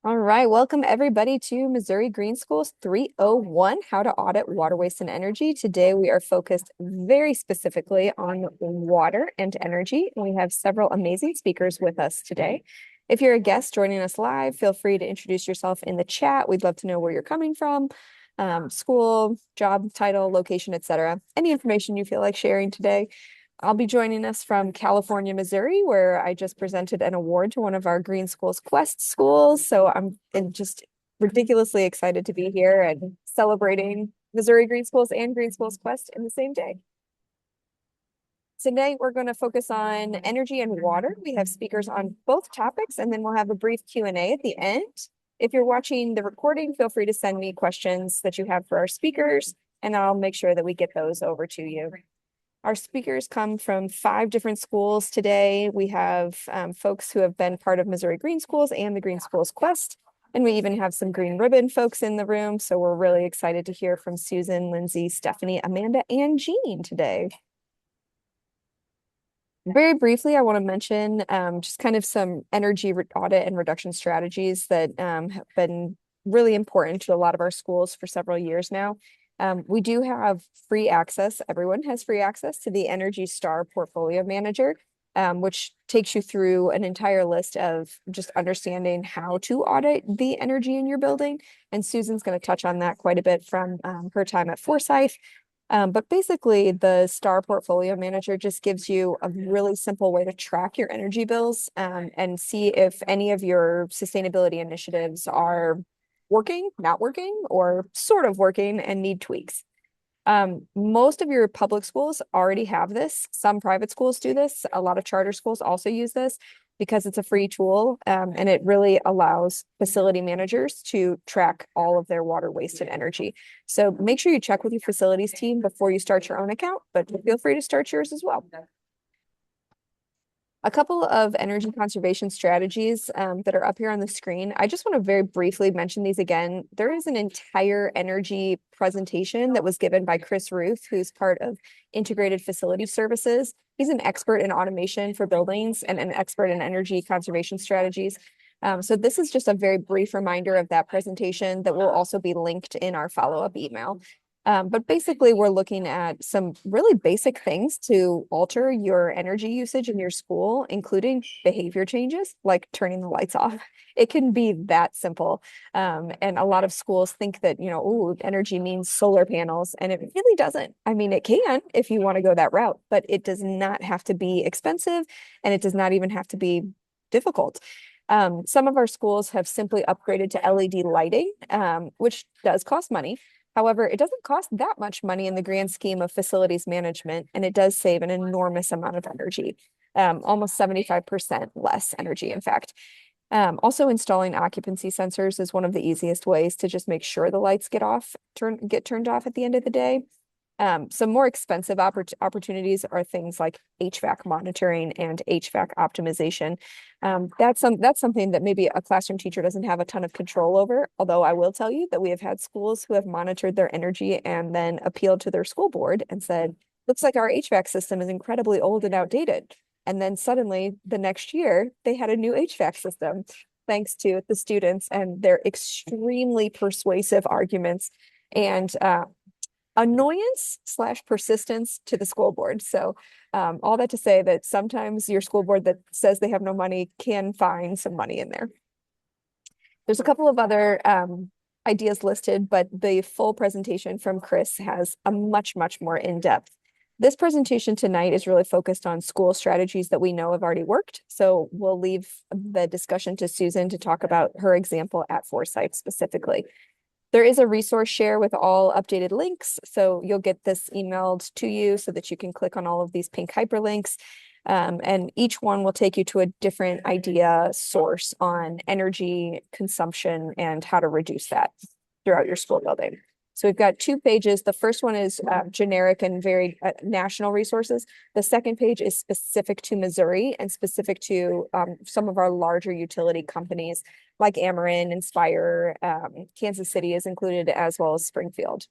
All right, welcome everybody to Missouri Green School's 301, How to Audit Water Waste and Energy. Today we are focused very specifically on water and energy, and we have several amazing speakers with us today. If you're a guest joining us live, feel free to introduce yourself in the chat. We'd love to know where you're coming from, school, job title, location, etc. Any information you feel like sharing today. I'll be joining us from California, Missouri, where I just presented an award to one of our Green Schools Quest schools. So I'm just ridiculously excited to be here and celebrating Missouri Green Schools and Green Schools Quest in the same day. Today, we're going to focus on energy and water. We have speakers on both topics, and then we'll have a brief Q&A at the end. If you're watching the recording, feel free to send me questions that you have for our speakers, and I'll make sure that we get those over to you. Our speakers come from 5 different schools today. We have folks who have been part of Missouri Green Schools and the Green Schools Quest, and we even have some Green Ribbon folks in the room. So we're really excited to hear from Susan, Lindsay, Stephanie, Amanda, and Jean today. Very briefly, I want to mention just kind of some energy audit and reduction strategies that have been really important to a lot of our schools for several years now. We do have free access. Everyone has free access to the Energy Star Portfolio Manager, which takes you through an entire list of just understanding how to audit the energy in your building. And Susan's going to touch on that quite a bit from her time at Forsyth. But basically, the Star Portfolio Manager just gives you a really simple way to track your energy bills and see if any of your sustainability initiatives are working, not working, or sort of working and need tweaks. Most of your public schools already have this. Some private schools do this. A lot of charter schools also use this because it's a free tool, and it really allows facility managers to track all of their water waste and energy. So make sure you check with your facilities team before you start your own account, but feel free to start yours as well. A couple of energy conservation strategies that are up here on the screen. I just want to very briefly mention these again. There is an entire energy presentation that was given by Chris Ruth, who's part of Integrated Facility Services. He's an expert in automation for buildings and an expert in energy conservation strategies. So this is just a very brief reminder of that presentation that will also be linked in our follow-up email. But basically, we're looking at some really basic things to alter your energy usage in your school, including behavior changes like turning the lights off. It can be that simple. And a lot of schools think that, oh, energy means solar panels, and it really doesn't. I mean, it can if you want to go that route, but it does not have to be expensive, and it does not even have to be difficult. Some of our schools have simply upgraded to LED lighting, which does cost money. However, it doesn't cost that much money in the grand scheme of facilities management, and it does save an enormous amount of energy, almost 75% less energy, in fact. Also, installing occupancy sensors is one of the easiest ways to just make sure the lights get turned off at the end of the day. Some more expensive opportunities are things like HVAC monitoring and HVAC optimization. That's something that maybe a classroom teacher doesn't have a ton of control over. Although I will tell you that we have had schools who have monitored their energy and then appealed to their school board and said, looks like our HVAC system is incredibly old and outdated. And then suddenly the next year they had a new HVAC system thanks to the students and their extremely persuasive arguments and annoyance/persistence to the school board. So all that to say that sometimes your school board that says they have no money can find some money in there. There's a couple of other ideas listed, but the full presentation from Chris has a much, much more in-depth. This presentation tonight is really focused on school strategies that we know have already worked. So we'll leave the discussion to Susan to talk about her example at Forsyth specifically. There is a resource share with all updated links. So you'll get this emailed to you so that you can click on all of these pink hyperlinks. And each one will take you to a different idea source on energy consumption and how to reduce that throughout your school building. So we've got 2 pages. The first one is generic and very national resources. The second page is specific to Missouri and specific to some of our larger utility companies like Ameren, Inspire, Kansas City is included, as well as Springfield.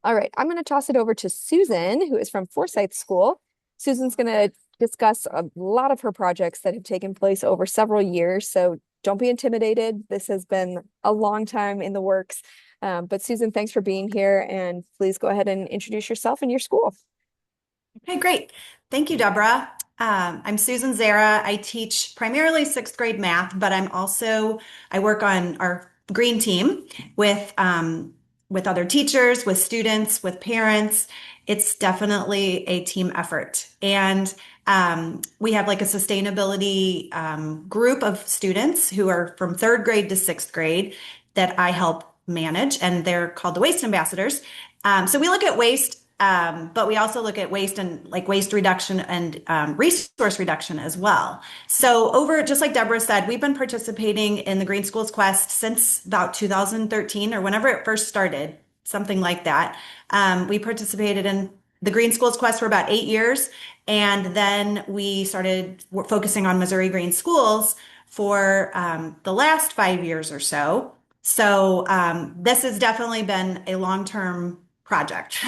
All right, I'm going to toss it over to Susan, who is from Forsyth School. Susan's going to discuss a lot of her projects that have taken place over several years. So don't be intimidated. This has been a long time in the works. But Susan, thanks for being here, and please go ahead and introduce yourself and your school. Okay, great. Thank you, Deborah. I'm Susan Zara. I teach primarily sixth grade math, but I work on our green team with other teachers, with students, with parents. It's definitely a team effort. And we have like a sustainability group of students who are from third grade to sixth grade that I help manage, and they're called the Waste Ambassadors. So we look at waste, but we also look at waste and like waste reduction and resource reduction as well. So just like Deborah said, we've been participating in the Green Schools Quest since about 2013 or whenever it first started, something like that. We participated in the Green Schools Quest for about 8 years. And then we started focusing on Missouri Green Schools for the last 5 years or so. So this has definitely been a long-term project,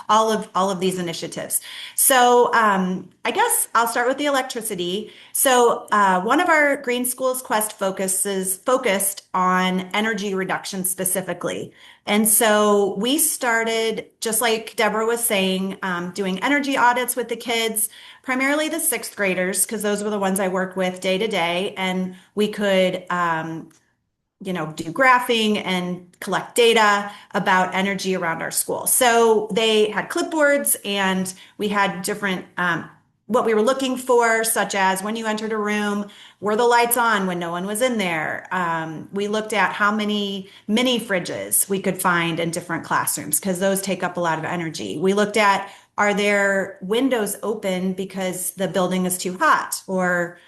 all of these initiatives. So I guess I'll start with the electricity. So one of our Green Schools Quest focused on energy reduction specifically. And so we started, just like Deborah was saying, doing energy audits with the kids, primarily the sixth graders, because those were the ones I worked with day to day. And we could do graphing and collect data about energy around our school. So they had clipboards, and we had different what we were looking for, such as when you entered a room, were the lights on when no one was in there? We looked at how many mini fridges we could find in different classrooms because those take up a lot of energy. We looked at, are there windows open because the building is too hot or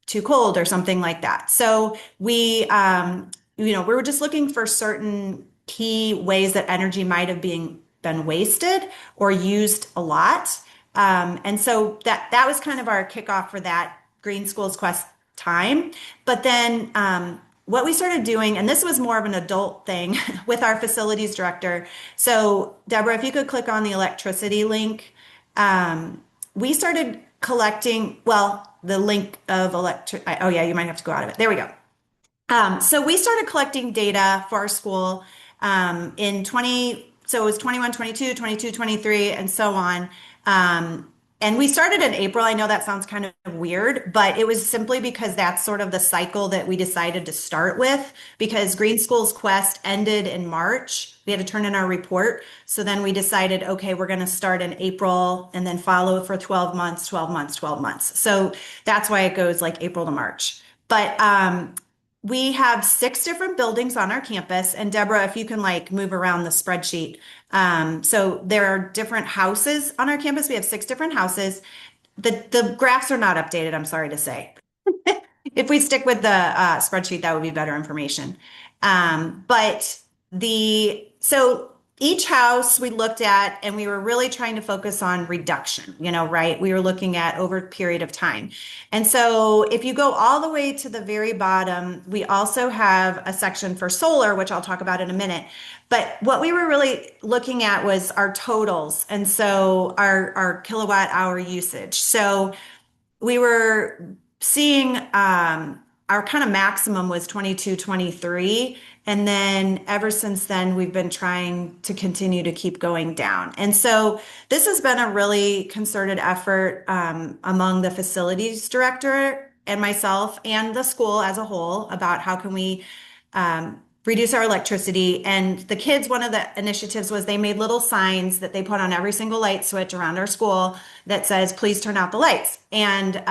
too cold or something like that. So we were just looking for certain key ways that energy might have been wasted or used a lot. And so that was kind of our kickoff for that Green Schools Quest time. But then what we started doing, and this was more of an adult thing with our facilities director. So Deborah, if you could click on the electricity link, we started collecting, well, the link of oh yeah, you might have to go out of it. There we go. So we started collecting data for our school so it was 21, 22, 22, 23, and so on. And we started in April. I know that sounds kind of weird, but it was simply because that's sort of the cycle that we decided to start with because Green Schools Quest ended in March. We had to turn in our report. So then we decided, okay, we're going to start in April and then follow for 12 months, 12 months, 12 months. So that's why it goes like April to March. But we have 6 different buildings on our campus. And Deborah, if you can like move around the spreadsheet. So there are different houses on our campus. We have 6 different houses. The graphs are not updated, I'm sorry to say. If we stick with the spreadsheet, that would be better information. But so each house we looked at, and we were really trying to focus on reduction, right? We were looking at over a period of time. And so if you go all the way to the very bottom, we also have a section for solar, which I'll talk about in a minute. But what we were really looking at was our totals. And so our kilowatt hour usage. So we were seeing our kind of maximum was 22, 23. And then ever since then, we've been trying to continue to keep going down. And so this has been a really concerted effort among the facilities director and myself and the school as a whole about how can we reduce our electricity. And the kids, one of the initiatives was they made little signs that they put on every single light switch around our school that says, please turn out the lights. And,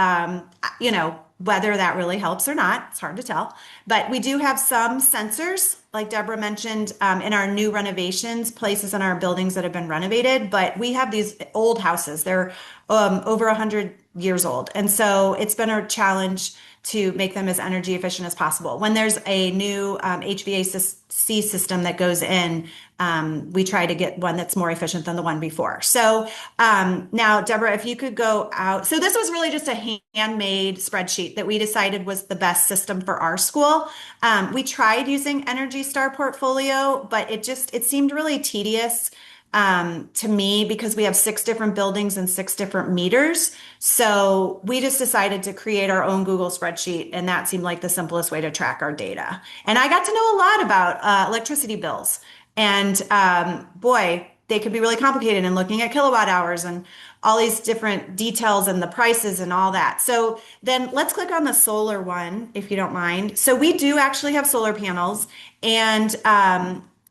whether that really helps or not, it's hard to tell. But we do have some sensors, like Deborah mentioned, in our new renovations, places in our buildings that have been renovated. But we have these old houses. They're over 100 years old. And so it's been a challenge to make them as energy efficient as possible. When there's a new HVAC system that goes in, we try to get one that's more efficient than the one before. So now, Deborah, if you could go out. So this was really just a handmade spreadsheet that we decided was the best system for our school. We tried using Energy Star Portfolio, but it seemed really tedious. to me because we have 6 different buildings and 6 different meters. So we just decided to create our own Google spreadsheet, and that seemed like the simplest way to track our data. And I got to know a lot about electricity bills. And boy, they could be really complicated in looking at kilowatt hours and all these different details and the prices and all that. So then let's click on the solar one, if you don't mind. So we do actually have solar panels, and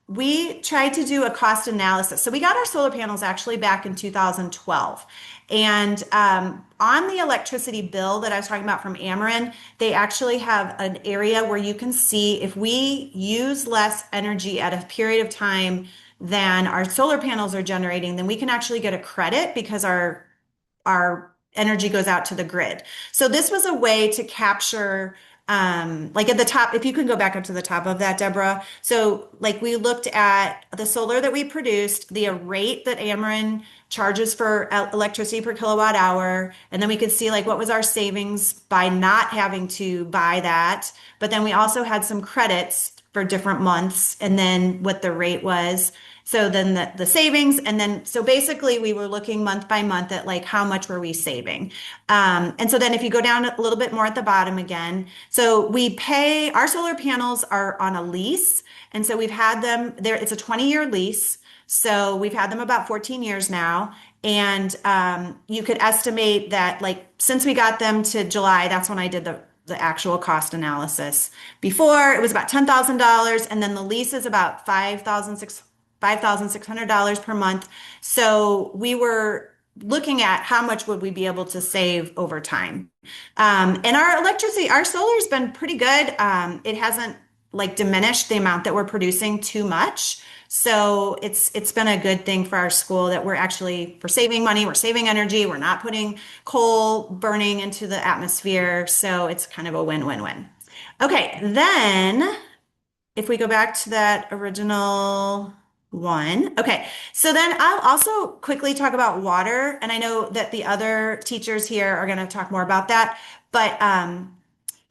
we tried to do a cost analysis. So we got our solar panels actually back in 2012. And on the electricity bill that I was talking about from Ameren, they actually have an area where you can see if we use less energy at a period of time than our solar panels are generating, then we can actually get a credit because our energy goes out to the grid. So this was a way to capture like at the top, if you can go back up to the top of that, Deborah. So like we looked at the solar that we produced, the rate that Ameren charges for electricity per kilowatt hour, and then we could see like what was our savings by not having to buy that. But then we also had some credits for different months and then what the rate was. So then the savings, and then so basically we were looking month by month at like how much were we saving. And so then if you go down a little bit more at the bottom again, so we pay our solar panels are on a lease, and so we've had them there. It's a 20-year lease, so we've had them about 14 years now. And you could estimate that like since we got them to July, that's when I did the actual cost analysis. Before it was about $10,000, and then the lease is about $5,600 per month. So we were looking at how much would we be able to save over time. And our electricity, our solar's been pretty good. It hasn't like diminished the amount that we're producing too much. So it's been a good thing for our school that we're saving money, we're saving energy, we're not putting coal burning into the atmosphere. So it's kind of a win-win-win. Okay, then if we go back to that original one. Okay, so then I'll also quickly talk about water. And I know that the other teachers here are going to talk more about that. But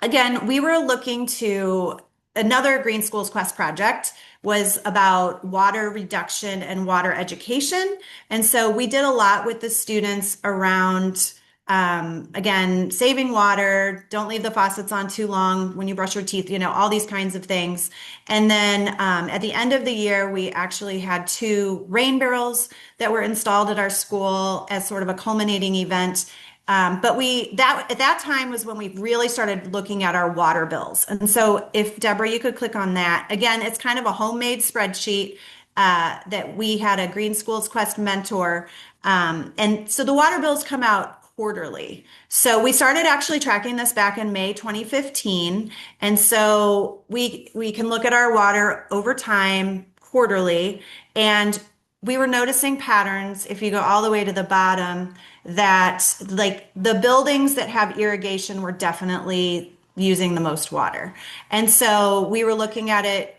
again, we were looking to another Green Schools Quest project was about water reduction and water education. And so we did a lot with the students around again, saving water, don't leave the faucets on too long when you brush your teeth, all these kinds of things. And then at the end of the year, we actually had 2 rain barrels that were installed at our school as sort of a culminating event. But at that time was when we really started looking at our water bills. And so if Deborah, you could click on that. Again, it's kind of a homemade spreadsheet that we had a Green Schools Quest mentor. And so the water bills come out quarterly. So we started actually tracking this back in May 2015. And so we can look at our water over time quarterly. And we were noticing patterns, if you go all the way to the bottom, that like the buildings that have irrigation were definitely using the most water. And so we were looking at it,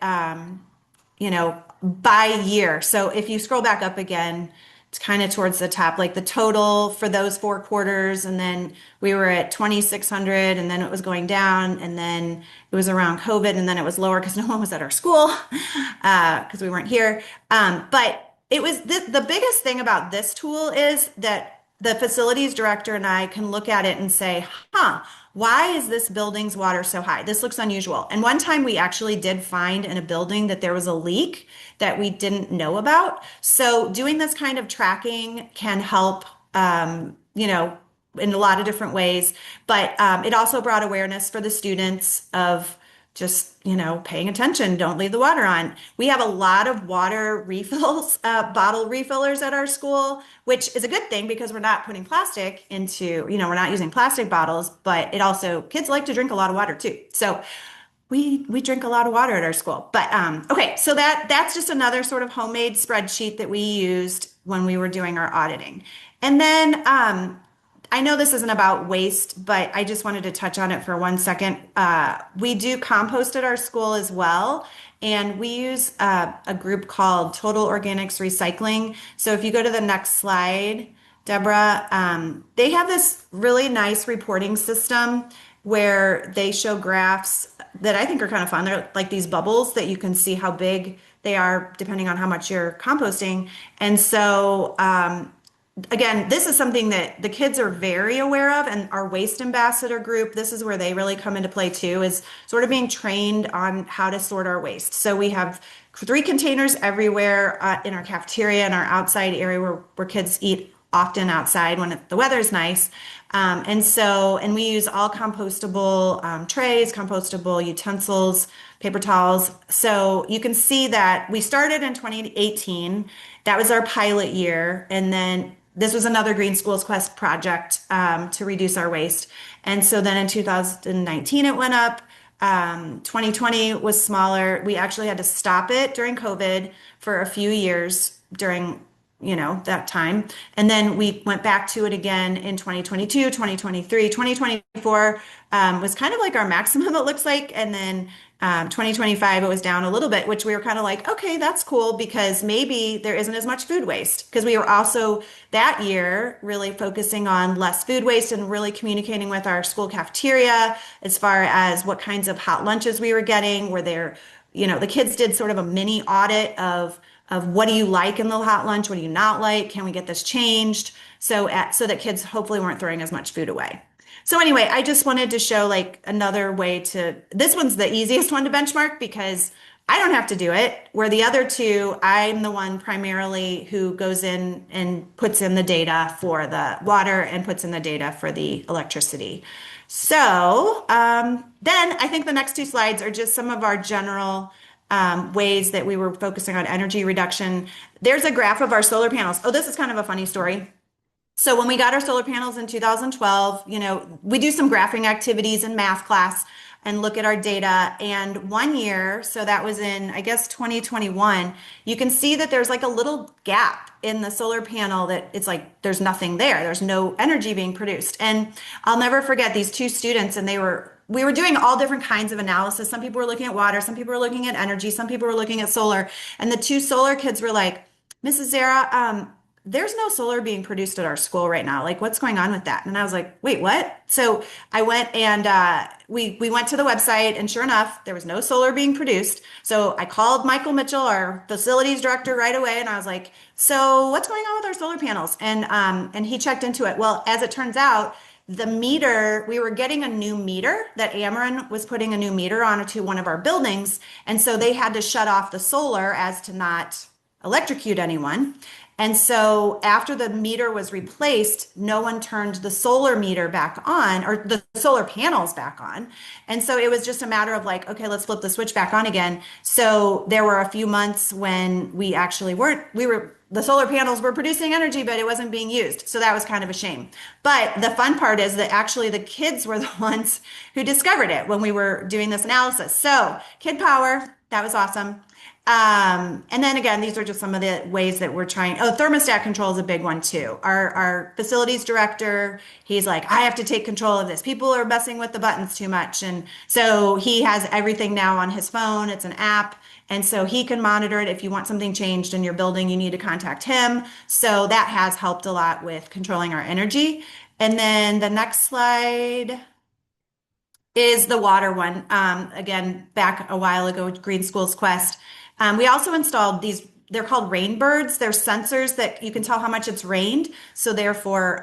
by year. So if you scroll back up again, it's kind of towards the top, like the total for those 4 quarters. And then we were at 2,600, and then it was going down, and then it was around COVID, and then it was lower because no one was at our school because we weren't here. But it was the biggest thing about this tool is that the facilities director and I can look at it and say, why is this building's water so high? This looks unusual. And one time we actually did find in a building that there was a leak that we didn't know about. So doing this kind of tracking can help, in a lot of different ways. But it also brought awareness for the students of just, paying attention. Don't leave the water on. We have a lot of water refills, bottle refillers at our school, which is a good thing because we're not putting plastic into, we're not using plastic bottles, but it also, kids like to drink a lot of water too. So we drink a lot of water at our school. But okay, so that's just another sort of homemade spreadsheet that we used when we were doing our auditing. And then I know this isn't about waste, but I just wanted to touch on it for 1 second. We do compost at our school as well, and we use a group called Total Organics Recycling. So if you go to the next slide, Deborah, they have this really nice reporting system where they show graphs that I think are kind of fun. They're like these bubbles that you can see how big they are depending on how much you're composting. And so, again, this is something that the kids are very aware of, and our waste ambassador group, this is where they really come into play too, is sort of being trained on how to sort our waste. So we have 3 containers everywhere in our cafeteria and our outside area where kids eat often outside when the weather's nice. And we use all compostable trays, compostable utensils, paper towels. So you can see that we started in 2018. That was our pilot year. And then this was another Green Schools Quest project to reduce our waste. And so then in 2019, it went up. 2020 was smaller. We actually had to stop it during COVID for a few years during, that time. And then we went back to it again in 2022, 2023, 2024 was kind of like our maximum, it looks like. And then 2025, it was down a little bit, which we were kind of like, okay, that's cool because maybe there isn't as much food waste. Because we were also that year really focusing on less food waste and really communicating with our school cafeteria as far as what kinds of hot lunches we were getting. Were there, the kids did sort of a mini audit of what do you like in the hot lunch? What do you not like? Can we get this changed? So that kids hopefully weren't throwing as much food away. So anyway, I just wanted to show like another way this one's the easiest one to benchmark because I don't have to do it. Where the other two, I'm the one primarily who goes in and puts in the data for the water and puts in the data for the electricity. So then I think the next 2 slides are just some of our general ways that we were focusing on energy reduction. There's a graph of our solar panels. Oh, this is kind of a funny story. So when we got our solar panels in 2012, we do some graphing activities in math class and look at our data. And one year, so that was in, I guess, 2021, you can see that there's like a little gap in the solar panel that it's like there's nothing there. There's no energy being produced. And I'll never forget these 2 students, and we were doing all different kinds of analysis. Some people were looking at water, some people were looking at energy, some people were looking at solar. And the 2 solar kids were like, Mrs. Zara, there's no solar being produced at our school right now. Like, what's going on with that? And I was like, wait, what? So I went and we went to the website, and sure enough, there was no solar being produced. So I called Michael Mitchell, our facilities director, right away, and I was like, so what's going on with our solar panels? And he checked into it. Well, as it turns out, the meter, we were getting a new meter that Ameren was putting a new meter onto one of our buildings. And so they had to shut off the solar as to not electrocute anyone. And so after the meter was replaced, no one turned the solar meter back on or the solar panels back on. And so it was just a matter of like, okay, let's flip the switch back on again. So there were a few months when we actually the solar panels were producing energy, but it wasn't being used. So that was kind of a shame. But the fun part is that actually the kids were the ones who discovered it when we were doing this analysis. So kid power, that was awesome. And then again, these are just some of the ways that we're trying. Oh, thermostat control is a big one too. Our facilities director, he's like, I have to take control of this. People are messing with the buttons too much. And so he has everything now on his phone. It's an app. And so he can monitor it. If you want something changed in your building, you need to contact him. So that has helped a lot with controlling our energy. And then the next slide is the water one. Again, back a while ago, Green Schools Quest. We also installed these, they're called rain birds. They're sensors that you can tell how much it's rained. So therefore,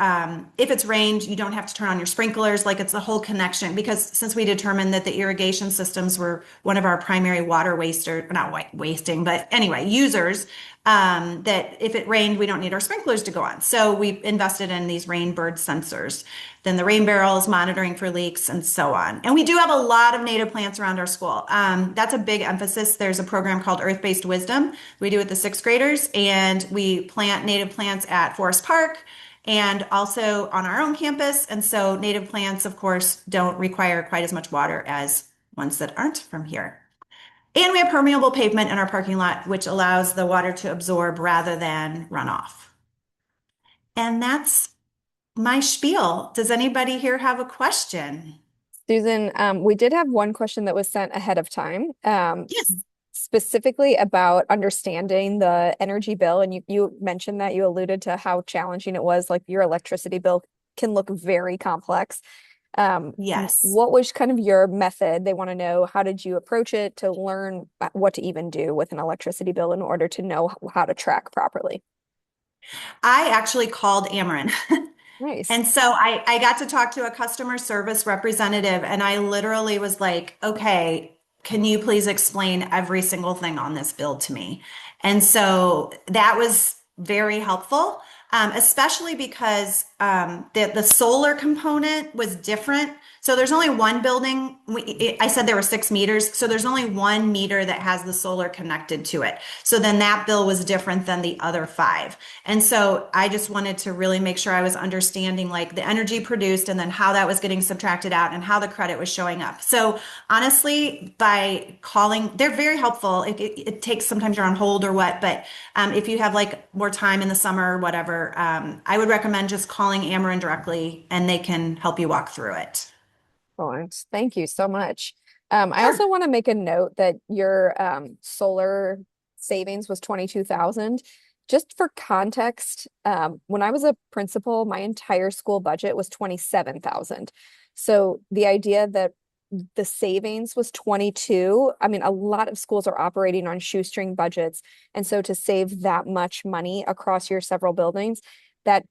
if it's rained, you don't have to turn on your sprinklers. Like it's a whole connection because since we determined that the irrigation systems were one of our primary water wasting, but anyway, users, that if it rained, we don't need our sprinklers to go on. So we invested in these rain bird sensors. Then the rain barrels, monitoring for leaks, and so on. And we do have a lot of native plants around our school. That's a big emphasis. There's a program called Earth-Based Wisdom we do with the 6th graders, and we plant native plants at Forest Park and also on our own campus. And so native plants, of course, don't require quite as much water as ones that aren't from here. And we have permeable pavement in our parking lot, which allows the water to absorb rather than run off. And that's my spiel. Does anybody here have a question? Susan, we did have one question that was sent ahead of time, Yes. specifically about understanding the energy bill. And you mentioned that you alluded to how challenging it was, like your electricity bill can look very complex. Yes. What was kind of your method? They want to know how did you approach it to learn what to even do with an electricity bill in order to know how to track properly. I actually called Ameren. Nice. And so I got to talk to a customer service representative, and I literally was like, okay, can you please explain every single thing on this bill to me? And so that was very helpful, especially because the solar component was different. So there's only one building. I said there were 6 meters. So there's only one meter that has the solar connected to it. So then that bill was different than the other five. And so I just wanted to really make sure I was understanding like the energy produced and then how that was getting subtracted out and how the credit was showing up. So honestly, by calling, they're very helpful. It takes sometimes you're on hold or what, but if you have like more time in the summer or whatever, I would recommend just calling Ameren directly and they can help you walk through it. Excellent. Thank you so much. I Sure. also want to make a note that your solar savings was 22,000. Just for context, when I was a principal, my entire school budget was 27,000. So the idea that the savings was 22, I mean, a lot of schools are operating on shoestring budgets. And so to save that much money across your several buildings, that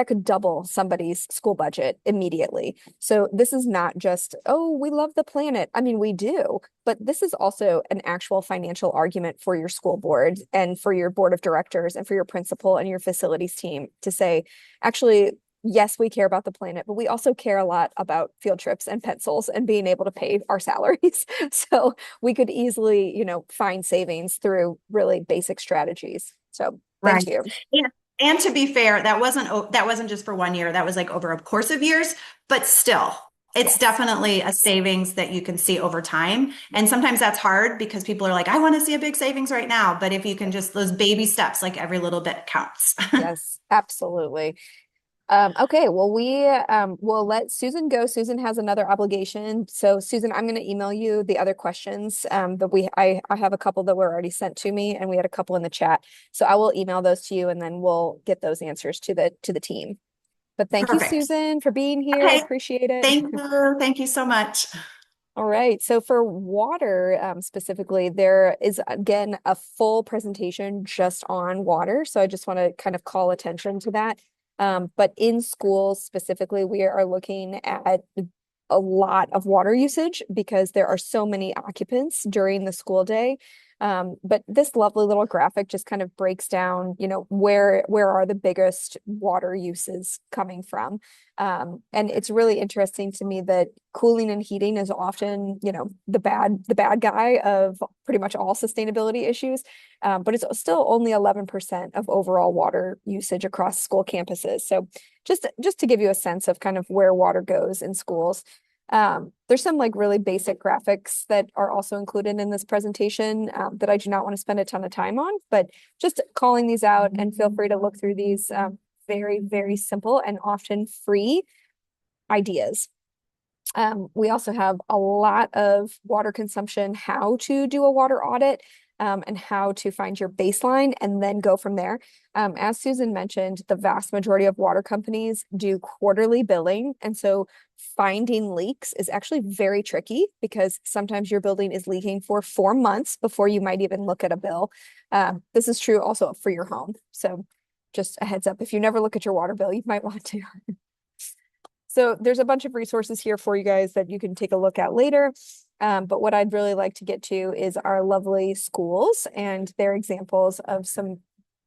could double somebody's school budget immediately. So this is not just, oh, we love the planet. I mean, we do, but this is also an actual financial argument for your school board and for your board of directors and for your principal and your facilities team to say, actually, yes, we care about the planet, but we also care a lot about field trips and pencils and being able to pay our salaries. So we could easily, find savings through really basic strategies. So thank Right. you. Yeah. And to be fair, that wasn't just for 1 year. That was like over a course of years, but still, it's Yes. definitely a savings that you can see over time. And sometimes that's hard because people are like, I want to see a big savings right now. But if you can just those baby steps, like every little bit counts. Yes, absolutely. Okay, well, will let Susan go. Susan has another obligation. So, Susan, I'm going to email you the other questions that I have a couple that were already sent to me, and we had a couple in the chat. So I will email those to you, and then we'll get those answers to the team. But thank you, Perfect. Susan, for being here. I Okay. appreciate it. Thank you. Thank you so much. All right. So for water, specifically, there is again a full presentation just on water. So I just want to kind of call attention to that. But in schools specifically, we are looking at a lot of water usage because there are so many occupants during the school day. But this lovely little graphic just kind of breaks down, where are the biggest water uses coming from. And it's really interesting to me that cooling and heating is often, the bad guy of pretty much all sustainability issues. But it's still only 11% of overall water usage across school campuses. So just to give you a sense of kind of where water goes in schools. There's some like really basic graphics that are also included in this presentation that I do not want to spend a ton of time on, but just calling these out and feel free to look through these very, very simple and often free ideas. We also have a lot of water consumption, how to do a water audit, and how to find your baseline and then go from there. As Susan mentioned, the vast majority of water companies do quarterly billing. And so finding leaks is actually very tricky because sometimes your building is leaking for 4 months before you might even look at a bill. This is true also for your home. So just a heads up, if you never look at your water bill, you might want to. So there's a bunch of resources here for you guys that you can take a look at later. But what I'd really like to get to is our lovely schools and their examples of some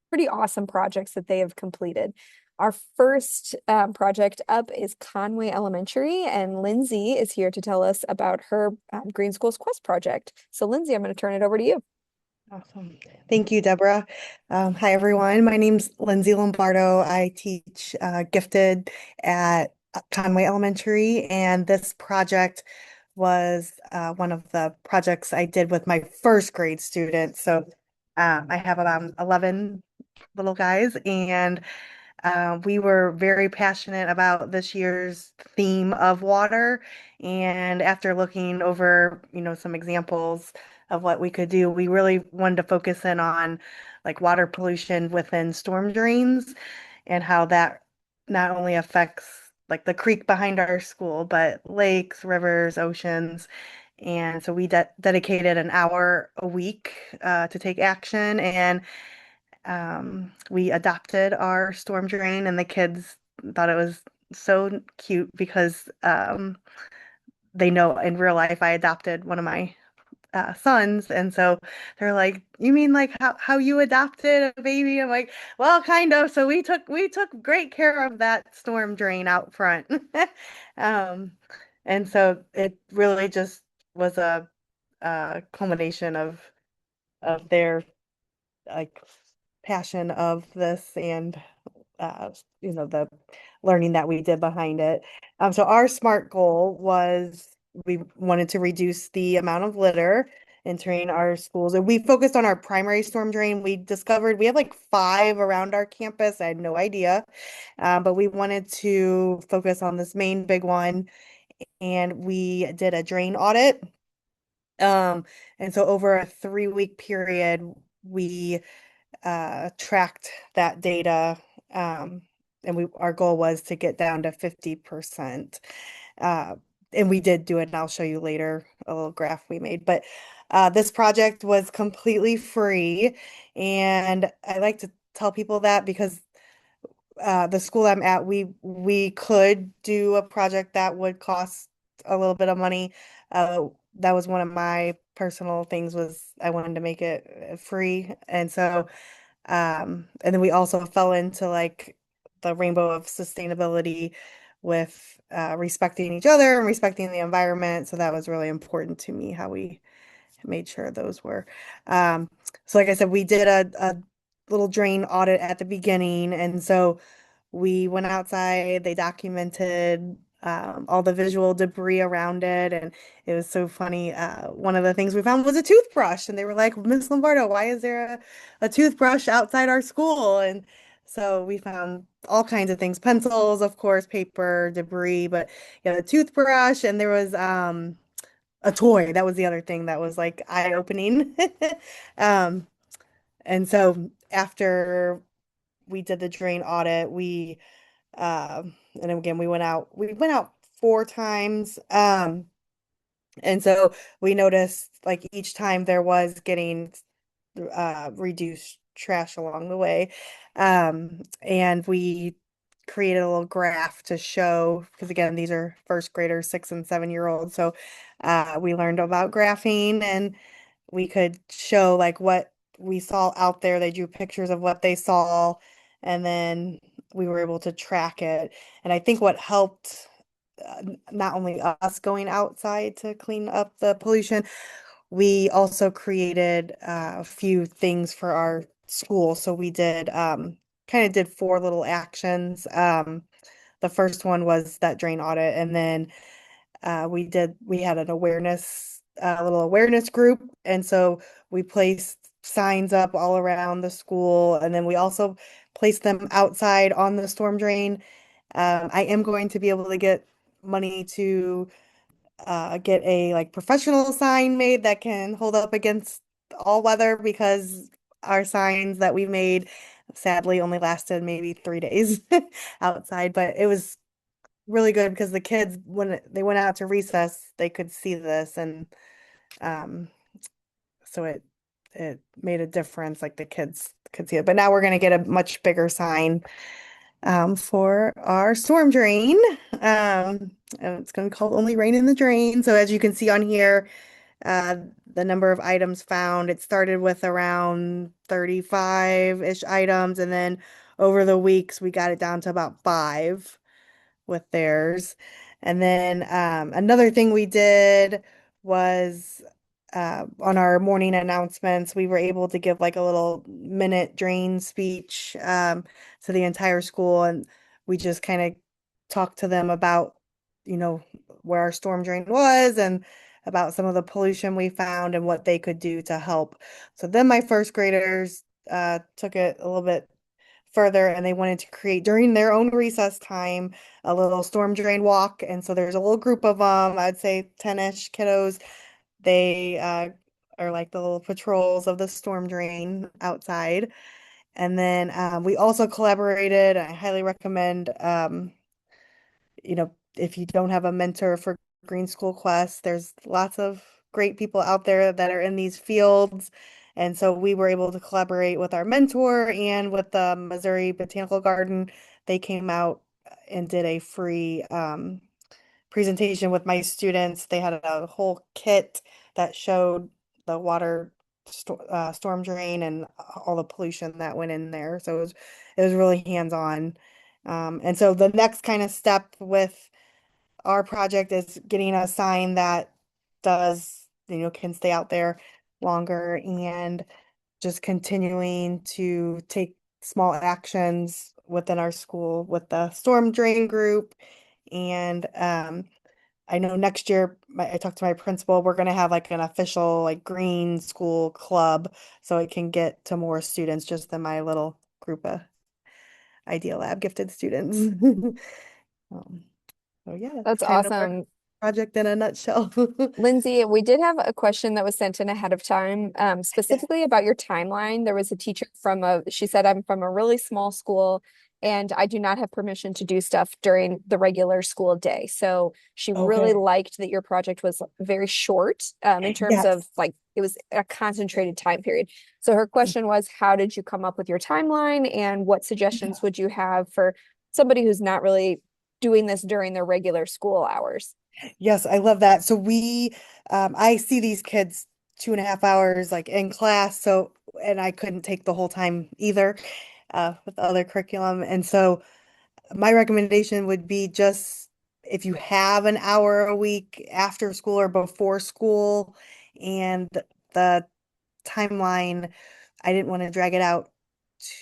pretty awesome projects that they have completed. Our first project up is Conway Elementary, and Lindsay is here to tell us about her Green Schools Quest project. So Lindsay, I'm going to turn it over to you. Awesome. Thank you, Deborah. Hi, everyone. My name's Lindsay Lombardo. I teach gifted at Conway Elementary, and this project was one of the projects I did with my first grade students. So I have about 11 little guys, and we were very passionate about this year's theme of water. And after looking over, some examples of what we could do, we really wanted to focus in on like water pollution within storm drains and how that not only affects like the creek behind our school, but lakes, rivers, oceans. And so we dedicated an hour a week to take action, and we adopted our storm drain, and the kids thought it was so cute because they know in real life I adopted one of my sons, and so they're like, "You mean like how you adopted a baby?" I'm like, "Well, kind of." So we took great care of that storm drain out front. Um, and so it really just was a culmination of their like passion of this and uh, the learning that we did behind it. So our SMART goal was we wanted to reduce the amount of litter entering our schools. And we focused on our primary storm drain. We discovered we have like five around our campus. I had no idea. But we wanted to focus on this main big one. And we did a drain audit. And so over a 3-week period, we tracked that data, um, and our goal was to get down to 50%. Uh, and we did do it, and I'll show you later a little graph we made. But this project was completely free, and I like to tell people that because the school I'm at, we could do a project that would cost a little bit of money. That was one of my personal things was I wanted to make it free, and so and then we also fell into like the rainbow of sustainability with respecting each other and respecting the environment. So that was really important to me how we made sure those were. Um, so like I said, we did a little drain audit at the beginning, and so we went outside, they documented all the visual debris around it, and it was so funny. One of the things we found was a toothbrush, and they were like, Miss Lombardo, why is there a toothbrush outside our school? And so we found all kinds of things, pencils, of course, paper, debris, but yeah, the toothbrush, and there was a toy. That was the other thing that was like eye-opening. Um, and so after we did the drain audit, and then again we went out 4 times. And so we noticed like each time there was getting reduced trash along the way. And we created a little graph to show, because again, these are first graders, 6 and 7-year-olds. So we learned about graphing, and we could show like what we saw out there. They drew pictures of what they saw, and then we were able to track it. And I think what helped not only us going outside to clean up the pollution, we also created a few things for our school. So we did kind of did 4 little actions. The first one was that drain audit, and then we had an awareness little awareness group, and so we placed signs up all around the school, and then we also placed them outside on the storm drain. I am going to be able to get money to get a like professional sign made that can hold up against all weather, because our signs that we made sadly only lasted maybe 3 days outside, but it was really good because the kids, when they went out to recess, they could see this, and um so it made a difference, like the kids could see it. But now we're going to get a much bigger sign for our storm drain, and it's going to be called Only Rain in the Drain. So as you can see on here, uh the number of items found, it started with around 35-ish items, and then over the weeks we got it down to about 5 with theirs. And then another thing we did was on our morning announcements, we were able to give like a little minute drain speech to the entire school. And we just kind of talked to them about, where our storm drain was, and about some of the pollution we found and what they could do to help. So then my first graders took it a little bit further, and they wanted to create during their own recess time a little storm drain walk. And so there's a little group of I'd say 10-ish kiddos. They are like the little patrols of the storm drain outside. And then we also collaborated. I highly recommend if you don't have a mentor for Green School Quest, there's lots of great people out there that are in these fields. And so we were able to collaborate with our mentor and with the Missouri Botanical Garden. They came out and did a free presentation with my students. They had a whole kit that showed the storm drain and all the pollution that went in there. So it was really hands-on. And so the next kind of step with our project is getting a sign that can stay out there longer and just continuing to take small actions within our school with the storm drain group. And I know next year, I talked to my principal, we're going to have like an official like green school club so it can get to more students just than my little group of Idea Lab gifted students. Um, so yeah, that's That's kind of our awesome. project in a nutshell. Lindsay, we did have a question that was sent in ahead of time, specifically about your timeline. There was a teacher she said, I'm from a really small school and I do not have permission to do stuff during the regular school day. So she really Okay. liked that your project was very short, in terms of Yes. like it was a concentrated time period. So her question was, how did you come up with your timeline and what suggestions would you have for somebody who's not really doing this during their regular school hours? Yes, I love that. So I see these kids 2.5 hours like in class. And I couldn't take the whole time either, with the other curriculum. And so my recommendation would be just if you have an hour a week after school or before school and the timeline, I didn't want to drag it out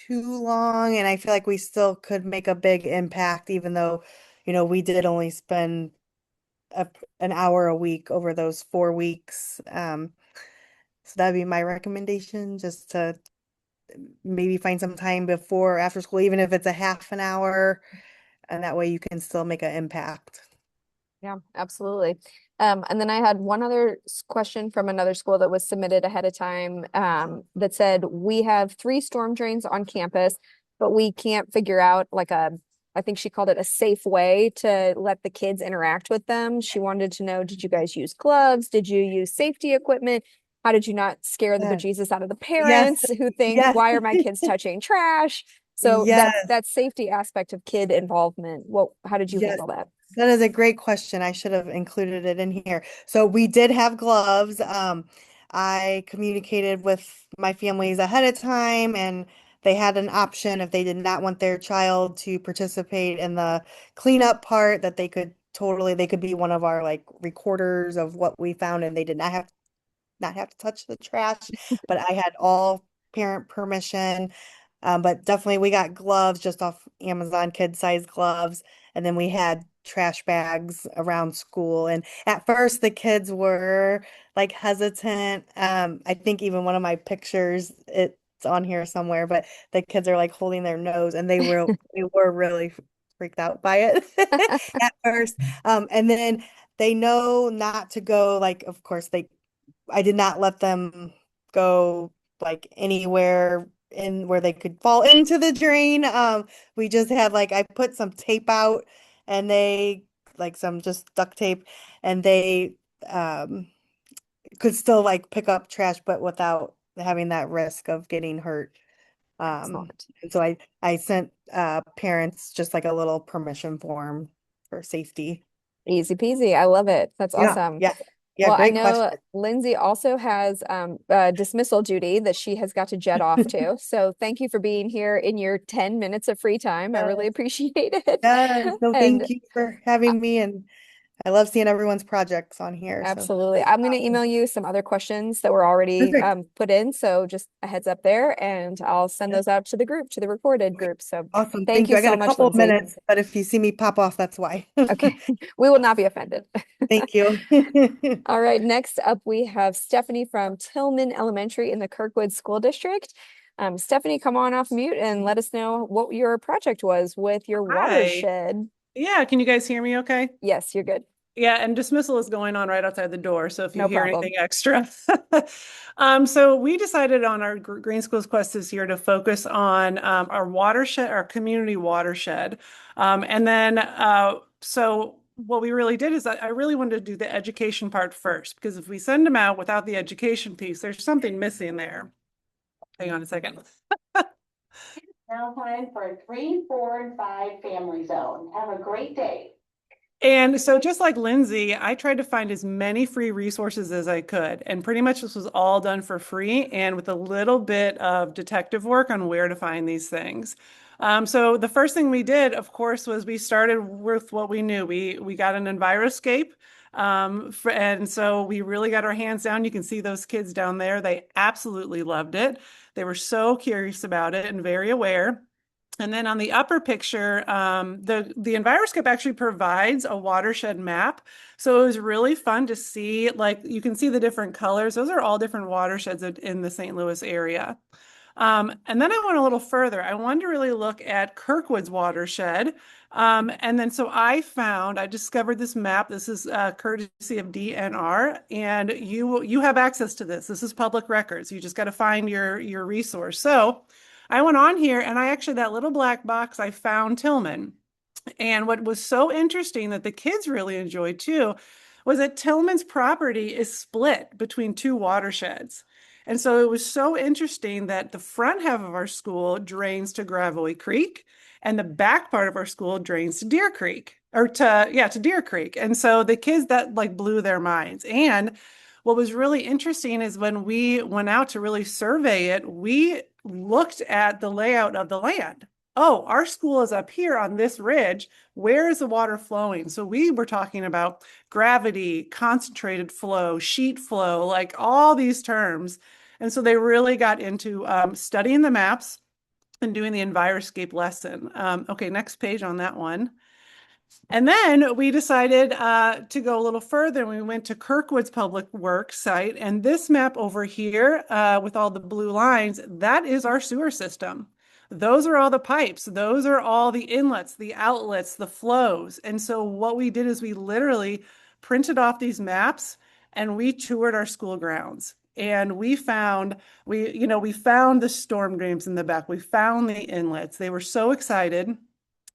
too long. And I feel like we still could make a big impact, even though, we did only spend a, an hour a week over those 4 weeks. So that'd be my recommendation, just to maybe find some time before or after school, even if it's a half an hour, and that way you can still make an impact. Yeah, absolutely. And then I had one other question from another school that was submitted ahead of time, that said, we have 3 storm drains on campus, but we can't figure out I think she called it a safe way to let the kids interact with them. She wanted to know, did you guys use gloves? Did you use safety equipment? How did you not scare the Yeah. bejesus out of the Yes, parents who think, yes, why are my kids touching trash? So yes, that safety aspect of kid involvement, how did you yes. handle that? That is a great question. I should have included it in here. So we did have gloves. I communicated with my families ahead of time, and they had an option if they did not want their child to participate in the cleanup part, that they could be one of our like recorders of what we found, and they did not have to touch the trash, but I had all parent permission. But definitely we got gloves just off Amazon, kid size gloves. And then we had trash bags around school. And at first the kids were like hesitant. I think even one of my pictures, it's on here somewhere, but the kids are like holding their nose and they were really freaked out by it at first. And then they know not to go, like, of course I did not let them go like anywhere in where they could fall into the drain. We just had like I put some tape out, and they like some just duct tape, and they um could still like pick up trash but without having that risk of getting hurt. Excellent. And so I sent parents just like a little permission form for safety. Easy peasy. I love it. That's Yeah, awesome. yeah. Yeah, Well, I great know question. Lindsay also has dismissal duty that she has got to jet off to. So thank you for being here in your 10 minutes of free time. I really appreciate it. Yes, no, And thank you for uh, having me, and I love seeing everyone's projects on here. So absolutely. I'm going to awesome. email you some other questions that were already Perfect. put in. So just a heads up there, and I'll send Yeah, those out to the group, to the recorded group. So awesome. thank Thank you you. I got so a much, couple of Lindsay. minutes, but if you see me pop off, that's why. Okay. We will not be offended. Thank you. All right, next up we have Stephanie from Tillman Elementary in the Kirkwood School District. Stephanie, come on off mute and let us know what your project was with your Hi. watershed. Yeah, can you guys hear me okay? Yes, you're good. Yeah, and dismissal is going on right outside the door, so if you No hear problem. anything extra. So we decided on our Green Schools Quest this year to focus on our watershed, our community watershed. And then So what we really did is I really wanted to do the education part first, because if we send them out without the education piece, there's something missing there. Hang on a second. Now time for 3, 4, and 5 family zone. Have a great day. And so just like Lindsay, I tried to find as many free resources as I could. And pretty much this was all done for free and with a little bit of detective work on where to find these things. So the first thing we did, of course, was we started with what we knew. We got an Enviroscape. And so we really got our hands down. You can see those kids down there. They absolutely loved it. They were so curious about it and very aware. And then on the upper picture, the Enviroscope actually provides a watershed map. So it was really fun to see, like you can see the different colors. Those are all different watersheds in the St. Louis area. And then I went a little further. I wanted to really look at Kirkwood's watershed. And then so I discovered this map. This is courtesy of DNR, and you have access to this. This is public records. You just got to find your resource. So I went on here and that little black box, I found Tillman. And what was so interesting that the kids really enjoyed too was that Tillman's property is split between two watersheds. And so it was so interesting that the front half of our school drains to Gravois Creek and the back part of our school drains to Deer Creek to Deer Creek. And so the kids, that like blew their minds. And what was really interesting is when we went out to really survey it, we looked at the layout of the land. Oh, our school is up here on this ridge. Where is the water flowing? So we were talking about gravity, concentrated flow, sheet flow, like all these terms. And so they really got into studying the maps and doing the Enviroscape lesson. Okay, next page on that one. And then we decided to go a little further, and we went to Kirkwood's public works site. And this map over here with all the blue lines, that is our sewer system. Those are all the pipes. Those are all the inlets, the outlets, the flows. And so what we did is we literally printed off these maps and we toured our school grounds. And we found the storm drains in the back. We found the inlets. They were so excited.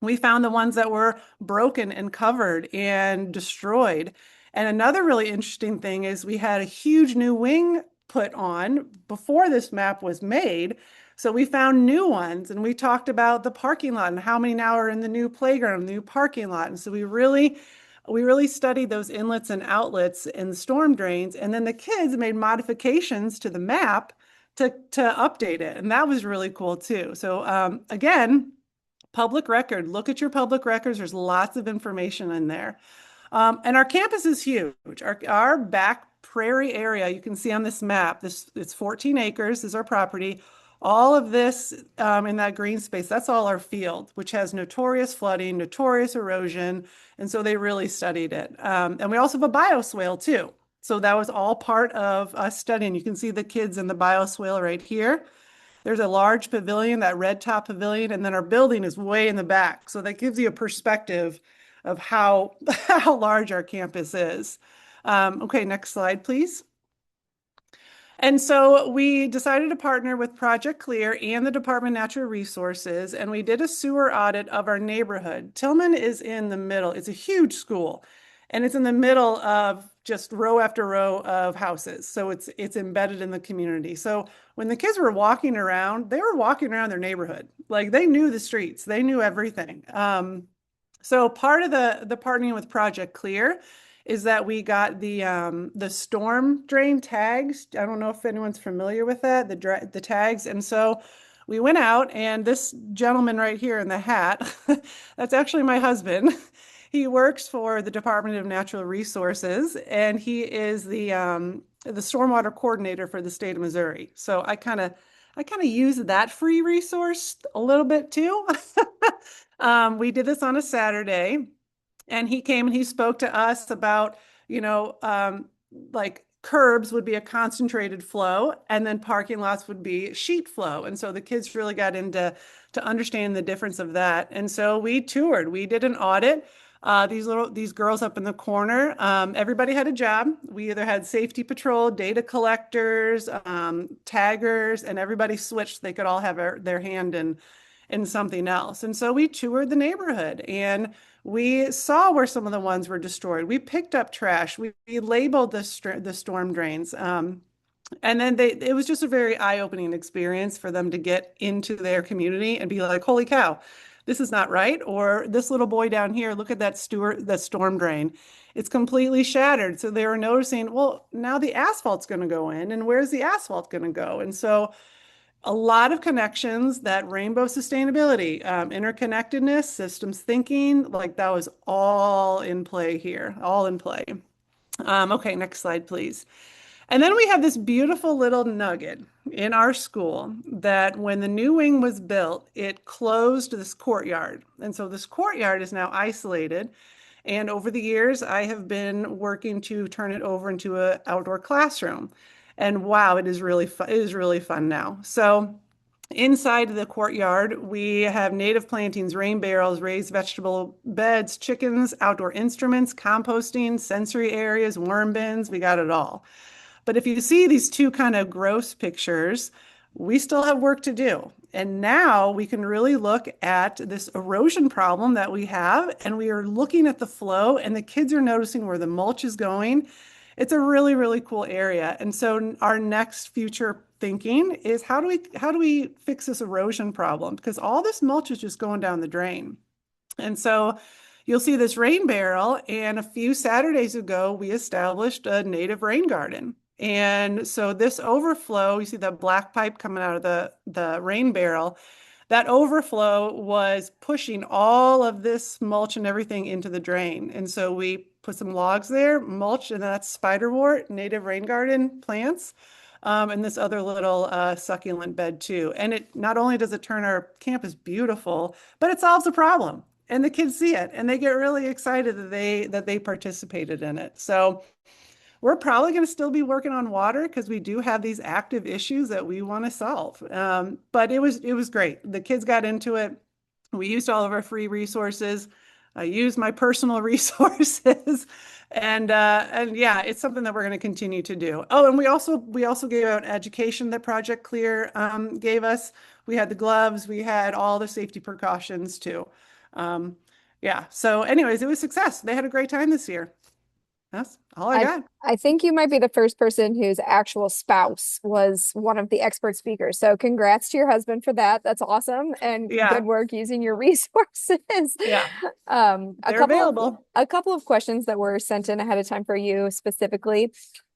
We found the ones that were broken and covered and destroyed. And another really interesting thing is we had a huge new wing put on before this map was made. So we found new ones, and we talked about the parking lot and how many now are in the new playground, the new parking lot. And so we really studied those inlets and outlets and the storm drains. And then the kids made modifications to the map to update it. And that was really cool too. So again, public record, look at your public records. There's lots of information in there. And our campus is huge. Our back prairie area, you can see on this map, it's 14 acres is our property. All of this in that green space, that's all our field, which has notorious flooding, notorious erosion. And so they really studied it. And we also have a bioswale too. So that was all part of us studying. You can see the kids in the bioswale right here. There's a large pavilion, that red top pavilion, and then our building is way in the back. So that gives you a perspective of how large our campus is. Okay, next slide, please. And so we decided to partner with Project Clear and the Department of Natural Resources, and we did a sewer audit of our neighborhood. Tillman is in the middle. It's a huge school, and it's in the middle of just row after row of houses. So it's embedded in the community. So when the kids were walking around, they were walking around their neighborhood. Like they knew the streets, they knew everything. So part of the partnering with Project Clear is that we got the storm drain tags. I don't know if anyone's familiar with that, the tags. And so we went out, and this gentleman right here in the hat, that's actually my husband. He works for the Department of Natural Resources, and he is the stormwater coordinator for the state of Missouri. So I kind of use that free resource a little bit too. We did this on a Saturday. And he came and he spoke to us about, like curbs would be a concentrated flow, and then parking lots would be sheet flow. And so the kids really got into understanding the difference of that. And so we toured. We did an audit. These girls up in the corner, everybody had a job. We either had safety patrol, data collectors, taggers, and everybody switched. They could all have their hand in something else. And so we toured the neighborhood and we saw where some of the ones were destroyed. We picked up trash. We labeled the storm drains. And then it was just a very eye-opening experience for them to get into their community and be like, holy cow, this is not right. Or this little boy down here, look at that storm drain. It's completely shattered. So they were noticing, well, now the asphalt's going to go in, and where's the asphalt going to go? And so a lot of connections, that rainbow sustainability, interconnectedness, systems thinking, like that was all in play here, all in play. Okay, next slide, please. And then we have this beautiful little nugget in our school that when the new wing was built, it closed this courtyard. And so this courtyard is now isolated. And over the years, I have been working to turn it over into an outdoor classroom. And wow, it is really fun. It is really fun now. So inside the courtyard, we have native plantings, rain barrels, raised vegetable beds, chickens, outdoor instruments, composting, sensory areas, worm bins. We got it all. But if you see these two kind of gross pictures, we still have work to do. And now we can really look at this erosion problem that we have, and we are looking at the flow, and the kids are noticing where the mulch is going. It's a really, really cool area. And so our next future thinking is how do we fix this erosion problem? Because all this mulch is just going down the drain. And so you'll see this rain barrel, and a few Saturdays ago, we established a native rain garden. And so this overflow, you see that black pipe coming out of the rain barrel, that overflow was pushing all of this mulch and everything into the drain. And so we put some logs there, mulch, and that's spiderwort, native rain garden plants, and this other little succulent bed too. And it not only does it turn our campus beautiful, but it solves a problem. And the kids see it and they get really excited that they participated in it. So we're probably going to still be working on water because we do have these active issues that we want to solve. But it was great. The kids got into it. We used all of our free resources. I used my personal resources, and yeah, it's something that we're going to continue to do. Oh, and we also gave out education that Project Clear gave us. We had the gloves. We had all the safety precautions too. Yeah. So, anyways, it was a success. They had a great time this year. That's all I got. I think you might be the first person whose actual spouse was one of the expert speakers. So congrats to your husband for that. That's awesome. And Yeah. good work using your resources. Yeah. They're available. A couple of questions that were sent in ahead of time for you specifically.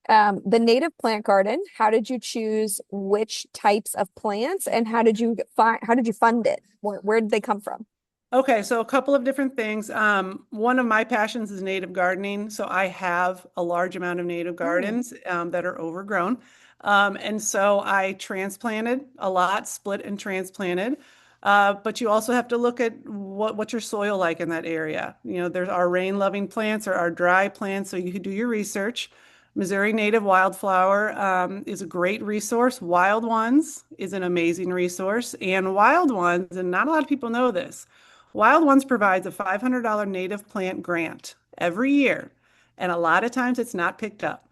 The native plant garden, how did you choose which types of plants and how did you fund it? Where did they come from? Okay, so a couple of different things. One of my passions is native gardening. So I have a large amount of native gardens that are overgrown. And so I transplanted a lot, split and transplanted. But you also have to look at what's your soil like in that area. You know, there's our rain-loving plants or our dry plants, so you could do your research. Missouri Native Wildflower is a great resource. Wild Ones is an amazing resource. And Wild Ones, and not a lot of people know this, Wild Ones provides a $500 native plant grant every year, and a lot of times it's not picked up.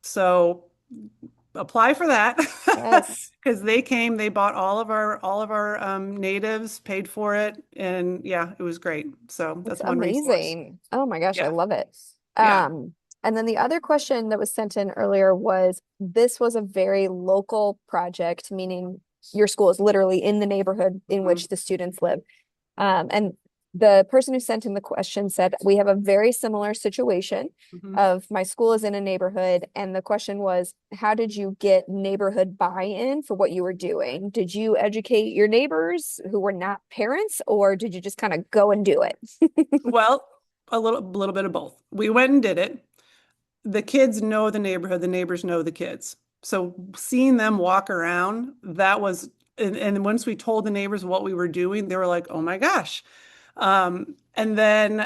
So apply for that. Yes. Because they bought all of our natives, paid for it, and yeah, it was great. So that's one amazing. resource. Oh my gosh, I Yeah. love it. Yeah. And then the other question that was sent in earlier was, this was a very local project, meaning your school is literally in the neighborhood in which the students live. And the person who sent in the question said, we have a very similar situation of my school is in a neighborhood. And the question was, how did you get neighborhood buy-in for what you were doing? Did you educate your neighbors who were not parents, or did you just kind of go and do it? Well, a little bit of both. We went and did it. The kids know the neighborhood, the neighbors know the kids. So seeing them walk around, that was, and once we told the neighbors what we were doing, they were like, oh my gosh. And then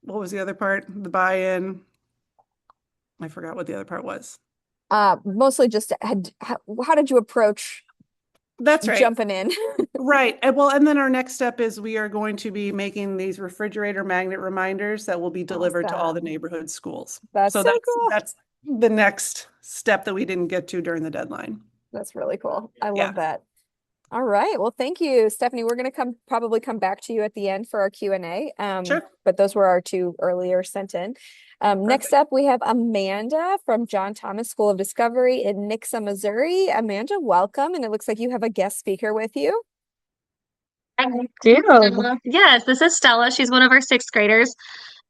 what was the other part? The buy-in. I forgot what the other part was. Mostly just how did you approach That's right. jumping in? Right. And then our next step is we are going to be making these refrigerator magnet reminders that will be delivered to all the neighborhood schools. That's so cool. That's the next step that we didn't get to during the deadline. That's really cool. I love that. All right. Well, thank you, Stephanie. We're going to probably come back to you at the end for our Q&A. Sure. But those were our two earlier sent in. Next up, we have Amanda from John Thomas School of Discovery in Nixa, Missouri. Amanda, welcome. And it looks like you have a guest speaker with you. I do. Yes, this is Stella. She's one of our sixth graders.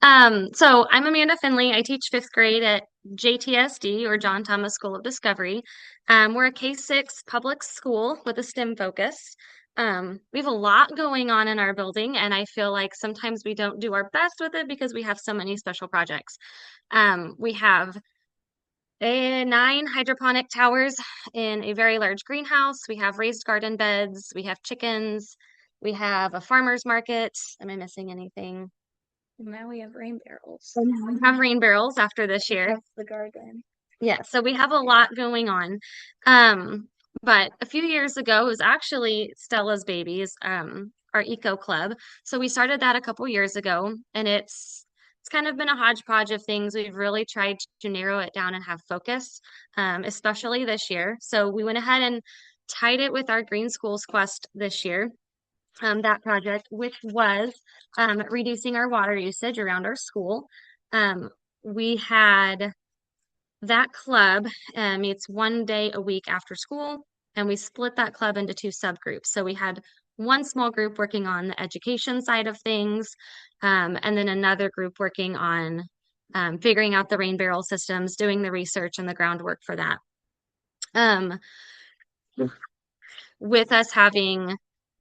So I'm Amanda Finley. I teach fifth grade at JTSD, or John Thomas School of Discovery. We're a K-6 public school with a STEM focus. We have a lot going on in our building, and I feel like sometimes we don't do our best with it because we have so many special projects. We have 9 hydroponic towers in a very large greenhouse. We have raised garden beds. We have chickens. We have a farmer's market. Am I missing anything? Now we have rain barrels. We have rain barrels after this year. That's the garden. Yeah, so we have a lot going on. But a few years ago, it was actually Stella's babies, our eco club. So we started that a couple years ago, and it's kind of been a hodgepodge of things. We've really tried to narrow it down and have focus, especially this year. So we went ahead and tied it with our Green Schools Quest this year. That project, which was reducing our water usage around our school. We had that club meets one day a week after school, and we split that club into 2 subgroups. So we had one small group working on the education side of things, and then another group working on figuring out the rain barrel systems, doing the research and the groundwork for that. With us having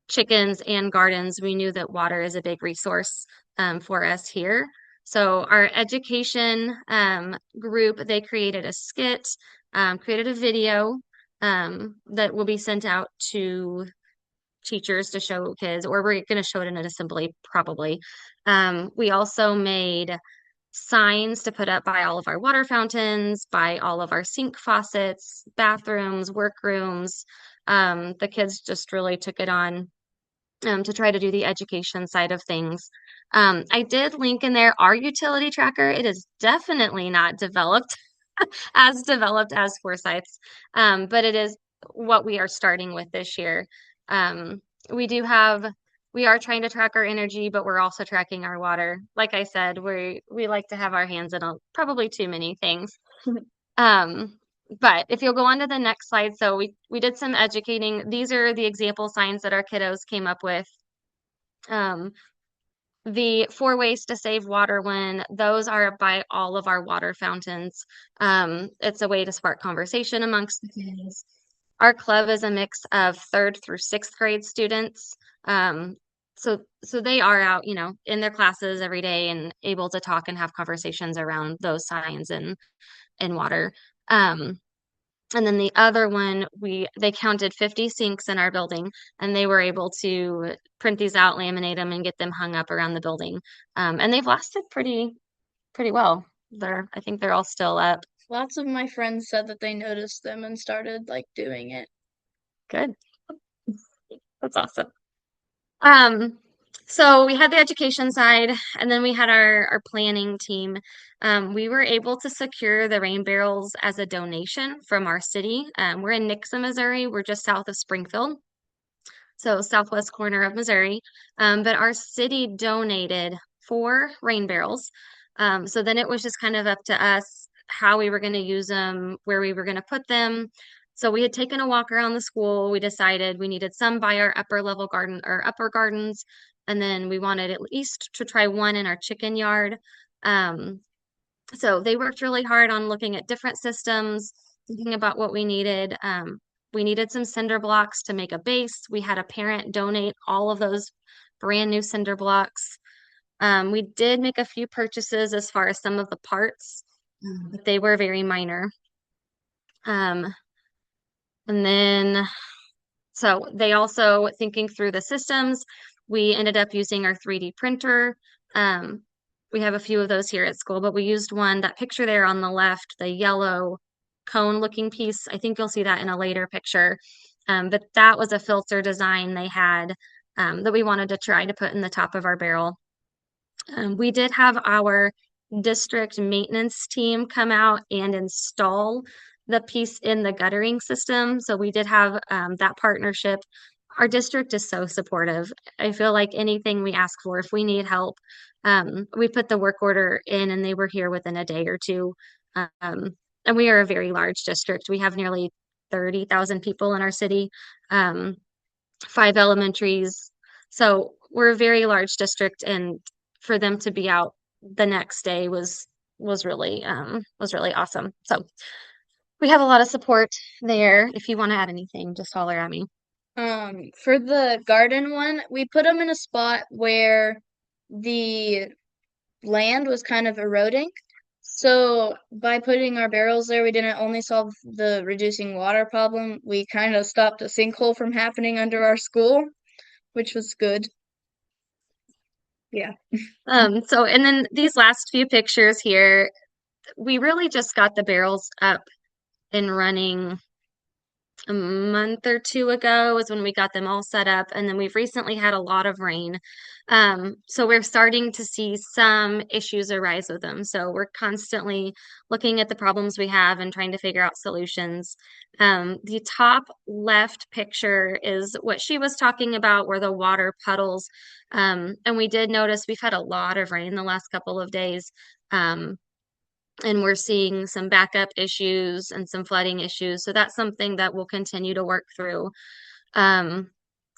chickens and gardens, we knew that water is a big resource for us here. So our education group, they created a skit, created a video that will be sent out to teachers to show kids, or we're going to show it in an assembly probably. We also made signs to put up by all of our water fountains, by all of our sink faucets, bathrooms, workrooms. The kids just really took it on to try to do the education side of things. I did link in there our utility tracker. It is definitely not developed as Forsyth's, but it is what we are starting with this year. We are trying to track our energy, but we're also tracking our water. Like I said, we like to have our hands in probably too many things. But if you'll go on to the next slide, so we did some educating. These are the example signs that our kiddos came up with. The 4 ways to save water when those are by all of our water fountains. It's a way to spark conversation amongst the kids. Our club is a mix of 3rd through 6th grade students. So they are out, in their classes every day and able to talk and have conversations around those signs and water. And then the other one, they counted 50 sinks in our building, and they were able to print these out, laminate them, and get them hung up around the building. And they've lasted pretty well. I think they're all still up. Lots of my friends said that they noticed them and started doing it. Good. That's awesome. So we had the education side, and then we had our planning team. We were able to secure the rain barrels as a donation from our city. We're in Nixa, Missouri. We're just south of Springfield, so southwest corner of Missouri. But our city donated 4 rain barrels. So then it was just kind of up to us how we were going to use them, where we were going to put them. So we had taken a walk around the school. We decided we needed some by our upper level garden or upper gardens. And then we wanted at least to try one in our chicken yard. So they worked really hard on looking at different systems, thinking about what we needed. We needed some cinder blocks to make a base. We had a parent donate all of those brand new cinder blocks. We did make a few purchases as far as some of the parts, but they were very minor. And then, so they also, thinking through the systems, we ended up using our 3D printer. We have a few of those here at school, but we used one, that picture there on the left, the yellow cone looking piece. I think you'll see that in a later picture. But that was a filter design they had that we wanted to try to put in the top of our barrel. We did have our district maintenance team come out and install the piece in the guttering system. So we did have that partnership. our district is so supportive. I feel like anything we ask for, if we need help, we put the work order in and they were here within a day or two. And we are a very large district. We have nearly 30,000 people in our city, 5 elementaries. So we're a very large district, and for them to be out the next day was really awesome. So we have a lot of support there. If you want to add anything, just holler at me. For the garden one, we put them in a spot where the land was kind of eroding. So by putting our barrels there, we didn't only solve the reducing water problem, we kind of stopped a sinkhole from happening under our school, which was good. Yeah. So, and then these last few pictures here, we really just got the barrels up and running a month or two ago is when we got them all set up. And then we've recently had a lot of rain. So we're starting to see some issues arise with them. So we're constantly looking at the problems we have and trying to figure out solutions. The top left picture is what she was talking about, where the water puddles. And we did notice we've had a lot of rain the last couple of days. And we're seeing some backup issues and some flooding issues. So that's something that we'll continue to work through.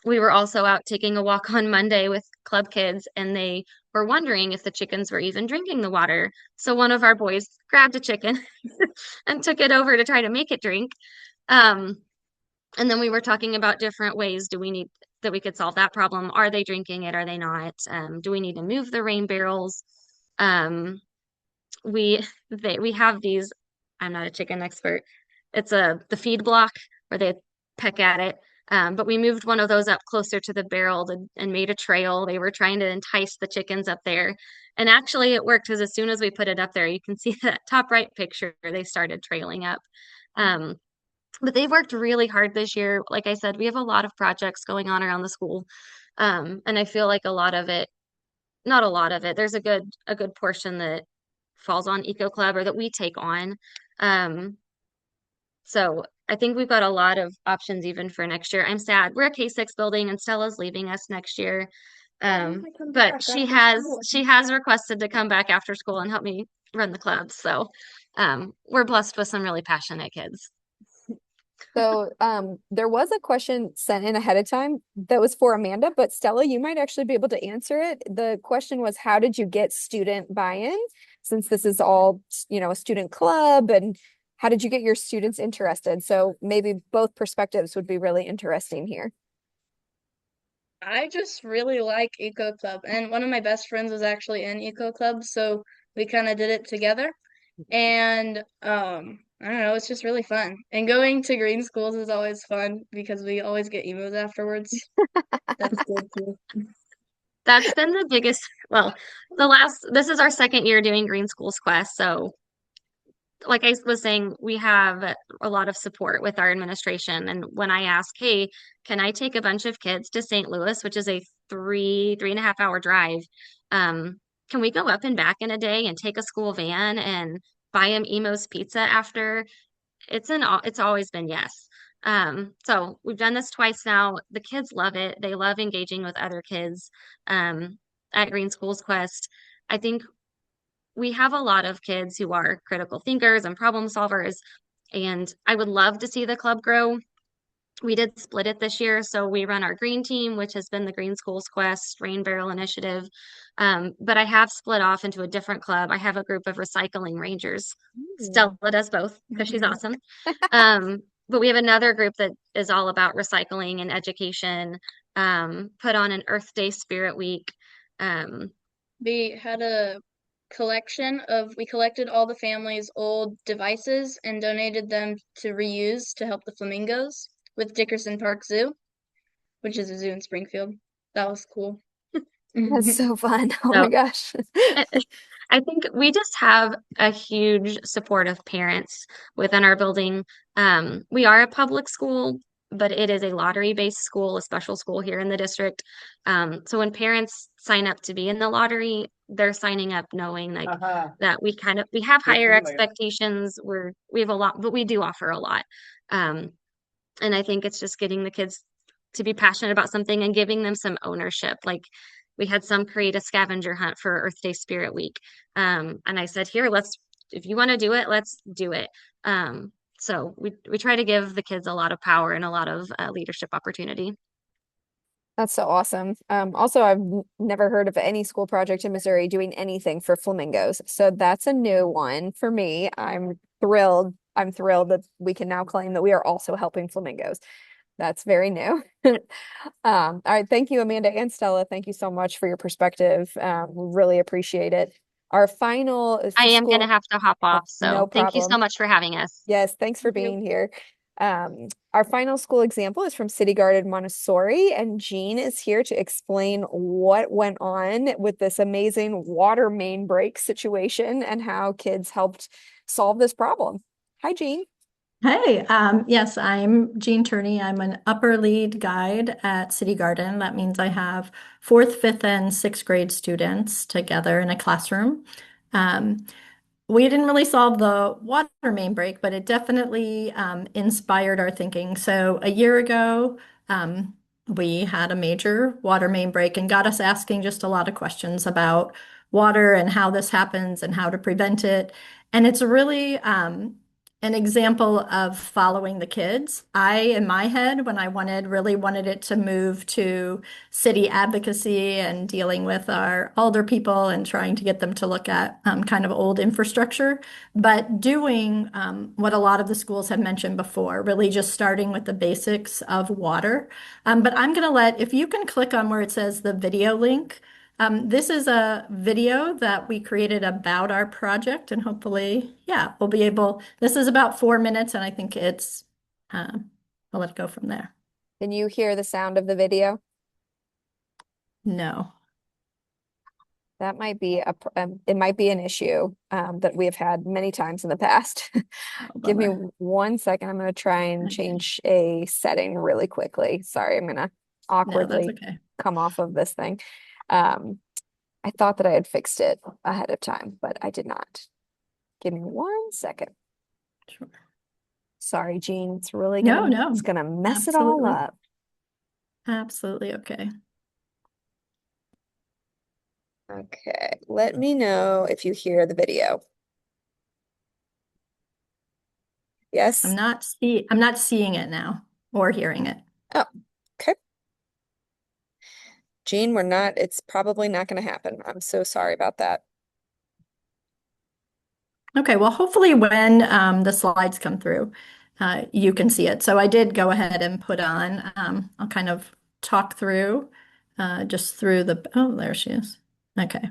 We were also out taking a walk on Monday with club kids, and they were wondering if the chickens were even drinking the water. So one of our boys grabbed a chicken and took it over to try to make it drink. And then we were talking about different ways that we could solve that problem. Are they drinking it? Are they not? Do we need to move the rain barrels? We have these, I'm not a chicken expert. It's the feed block where they peck at it. But we moved one of those up closer to the barrel and made a trail. They were trying to entice the chickens up there. And actually it worked, because as soon as we put it up there, you can see that top right picture, they started trailing up. But they've worked really hard this year. Like I said, we have a lot of projects going on around the school. And I feel like a lot of it, not a lot of it, there's a good portion that falls on Eco Club or that we take on. So I think we've got a lot of options even for next year. I'm sad. We're a K-6 building and Stella's leaving us next year. But she has requested to come back after school and help me run the club. So we're blessed with some really passionate kids. So there was a question sent in ahead of time that was for Amanda, but Stella, you might actually be able to answer it. The question was, how did you get student buy-in, since this is all, a student club, and how did you get your students interested? So maybe both perspectives would be really interesting here. I just really like Eco Club, and one of my best friends was actually in Eco Club, so we kind of did it together. And I don't know, it's just really fun. And going to green schools is always fun because we always get emos afterwards. That's good too. That's been the biggest, well, this is our second year doing Green Schools Quest. So like I was saying, we have a lot of support with our administration. And when I ask, hey, can I take a bunch of kids to St. Louis, which is a 3.5 hour drive? Can we go up and back in a day and take a school van and buy them Emo's pizza after? It's always been yes. So we've done this twice now. The kids love it. They love engaging with other kids at Green Schools Quest. I think we have a lot of kids who are critical thinkers and problem solvers, and I would love to see the club grow. We did split it this year, so we run our green team, which has been the Green Schools Quest Rain Barrel Initiative. But I have split off into a different club. I have a group of recycling rangers. Stella does both because she's awesome. But we have another group that is all about recycling and education, put on an Earth Day Spirit Week. We had a we collected all the family's old devices and donated them to reuse to help the flamingos with Dickerson Park Zoo, which is a zoo in Springfield. That was cool. That's so fun. Oh my gosh. I think we just have a huge support of parents within our building. We are a public school, but it is a lottery-based school, a special school here in the district. So when parents sign up to be in the lottery, they're signing up knowing that we have higher expectations. We have a lot, but we do offer a lot. And I think it's just getting the kids to be passionate about something and giving them some ownership. Like we had some create a scavenger hunt for Earth Day Spirit Week. And I said, here, if you want to do it, let's do it. So we try to give the kids a lot of power and a lot of leadership opportunity. That's so awesome. Also, I've never heard of any school project in Missouri doing anything for flamingos. So that's a new one for me. I'm thrilled. I'm thrilled that we can now claim that we are also helping flamingos. That's very new. All right. Thank you, Amanda and Stella. Thank you so much for your perspective. We really appreciate it. Our final is I the am going to school. have to hop Oh, off. no So thank you so problem. much for having us. Yes, thanks for Thank you. being here. Our final school example is from City Garden Montessori, and Jean is here to explain what went on with this amazing water main break situation and how kids helped solve this problem. Hi, Jean. Hey, yes, I'm Jean Turney. I'm an upper lead guide at City Garden. That means I have fourth, fifth, and sixth grade students together in a classroom. Um, we didn't really solve the water main break, but it definitely inspired our thinking. So a year ago, we had a major water main break and got us asking just a lot of questions about water and how this happens and how to prevent it. And it's really an example of following the kids. In my head, when I really wanted it to move to city advocacy and dealing with our older people and trying to get them to look at kind of old infrastructure, but doing what a lot of the schools have mentioned before, really just starting with the basics of water. But I'm going to if you can click on where it says the video link. This is a video that we created about our project, and hopefully, yeah, this is about 4 minutes, and I think I'll let it go from there. Can you hear the sound of the video? No. That might be it might be an issue that we have had many times in the past. Give me Bummer. 1 second. I'm going to try and Okay. change a setting really quickly. Sorry, I'm going to No, that's awkwardly okay. come off of this thing. I thought that I had fixed it ahead of time, but I did not. Give me 1 second. Sure. Sorry, Jean. It's really No, it's gonna mess it all absolutely. up. Absolutely okay. Okay, let me know if you hear the video. Yes? I'm not seeing it now or hearing it. Oh, okay. Jean, it's probably not gonna happen. I'm so sorry about that. Okay, well, hopefully when the slides come through, you can see it. So I did go ahead and put on, I'll kind of talk through just through oh, there she is. Okay.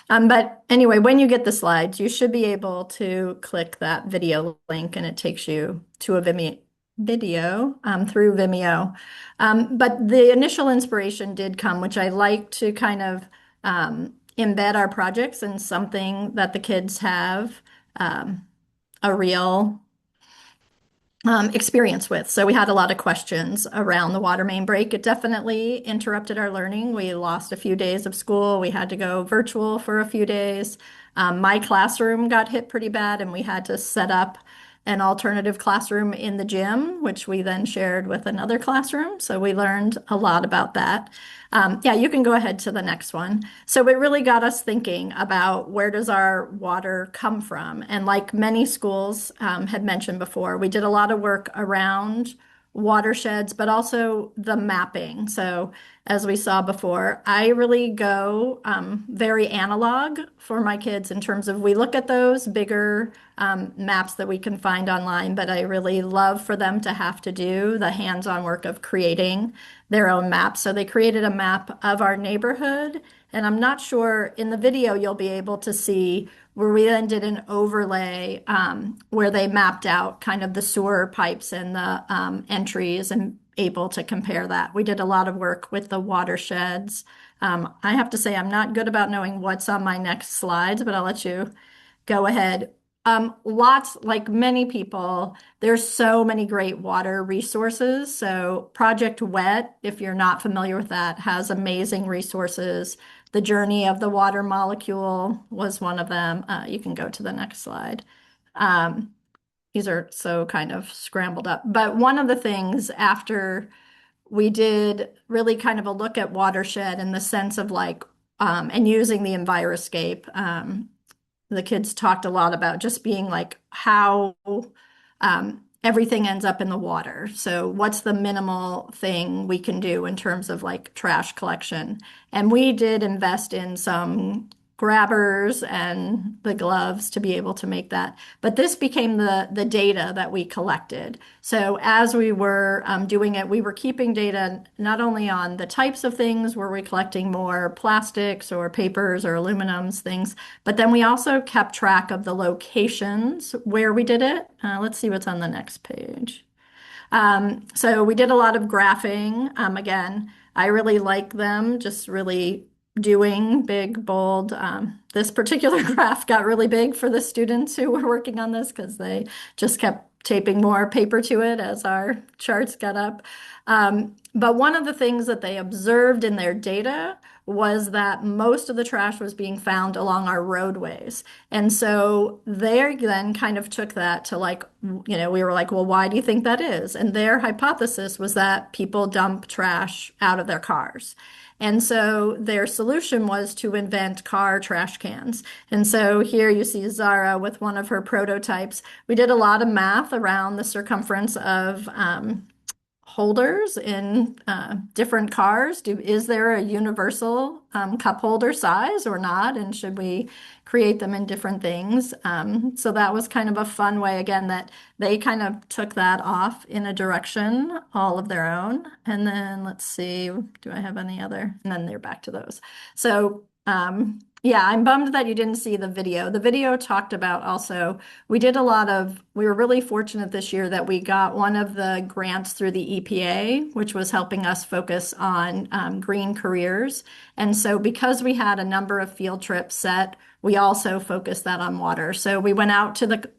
But anyway, when you get the slides, you should be able to click that video link and it takes you to a video through Vimeo. But the initial inspiration did come, which I like to kind of embed our projects in something that the kids have a real experience with. So we had a lot of questions around the water main break. It definitely interrupted our learning. We lost a few days of school. We had to go virtual for a few days. My classroom got hit pretty bad, and we had to set up an alternative classroom in the gym, which we then shared with another classroom. So we learned a lot about that. Yeah, you can go ahead to the next one. So it really got us thinking about where does our water come from? And like many schools had mentioned before, we did a lot of work around watersheds, but also the mapping. So as we saw before, I really go very analog for my kids in terms of we look at those bigger maps that we can find online, but I really love for them to have to do the hands-on work of creating their own map. So they created a map of our neighborhood, and I'm not sure in the video you'll be able to see where we then did an overlay where they mapped out kind of the sewer pipes and the entries and able to compare that. We did a lot of work with the watersheds. I have to say I'm not good about knowing what's on my next slides, but I'll let you go ahead. Lots, like many people, there's so many great water resources. So Project Wet, if you're not familiar with that, has amazing resources. The Journey of the Water Molecule was one of them. You can go to the next slide. These are so kind of scrambled up. But one of the things after we did really kind of a look at watershed in the sense of like, and using the Enviroscape. The kids talked a lot about just being like how everything ends up in the water. So what's the minimal thing we can do in terms of like trash collection? And we did invest in some grabbers and the gloves to be able to make that. But this became the data that we collected. So as we were doing it, we were keeping data not only on the types of things, were we collecting more plastics or papers or aluminums, things, but then we also kept track of the locations where we did it. Let's see what's on the next page. So we did a lot of graphing. Again, I really like them, just really doing big, bold. This particular graph got really big for the students who were working on this because they just kept taping more paper to it as our charts got up. But one of the things that they observed in their data was that most of the trash was being found along our roadways. And so they then kind of took that to like, we were like, well, why do you think that is? And their hypothesis was that people dump trash out of their cars. And so their solution was to invent car trash cans. And so here you see Zara with one of her prototypes. We did a lot of math around the circumference of holders in different cars. Is there a universal cup holder size or not? And should we create them in different things? So that was kind of a fun way, again, that they kind of took that off in a direction all of their own. And then let's see, do I have any other? And then they're back to those. So yeah, I'm bummed that you didn't see the video. The video talked about also, we were really fortunate this year that we got one of the grants through the EPA, which was helping us focus on green careers. And so because we had a number of field trips set, we also focused that on water. So we went out to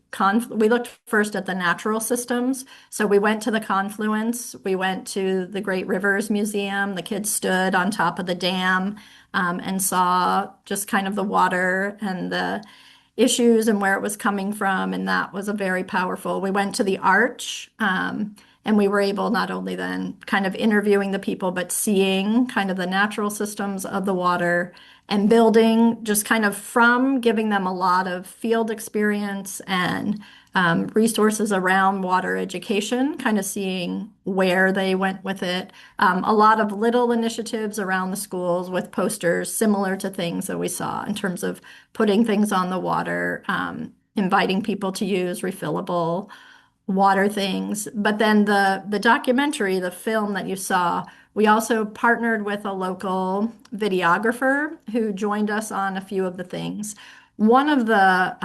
we looked first at the natural systems. So we went to the confluence, we went to the Great Rivers Museum, the kids stood on top of the dam and saw just kind of the water and the issues and where it was coming from. And that was a very powerful. We went to the arch and we were able not only then kind of interviewing the people, but seeing kind of the natural systems of the water and building just kind of from giving them a lot of field experience and resources around water education, kind of seeing where they went with it. A lot of little initiatives around the schools with posters similar to things that we saw in terms of putting things on the water, inviting people to use refillable water things. But then the documentary, the film that you saw, we also partnered with a local videographer who joined us on a few of the things. One of the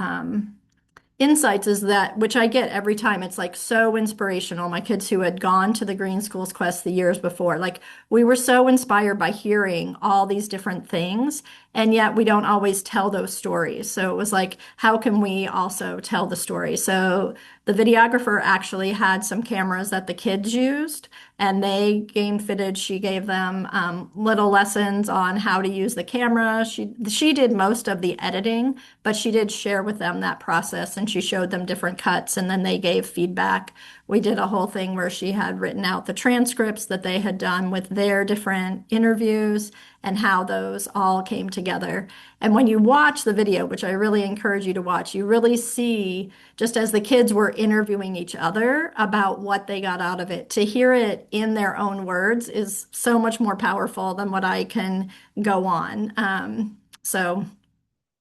insights is that, which I get every time, it's like so inspirational. My kids who had gone to the Green Schools Quest the years before, like we were so inspired by hearing all these different things, and yet we don't always tell those stories. So it was like, how can we also tell the story? So the videographer actually had some cameras that the kids used, and they game fitted. She gave them little lessons on how to use the camera. She did most of the editing, but she did share with them that process, and she showed them different cuts, and then they gave feedback. We did a whole thing where she had written out the transcripts that they had done with their different interviews and how those all came together. And when you watch the video, which I really encourage you to watch, you really see, just as the kids were interviewing each other about what they got out of it, to hear it in their own words is so much more powerful than what I can go on. So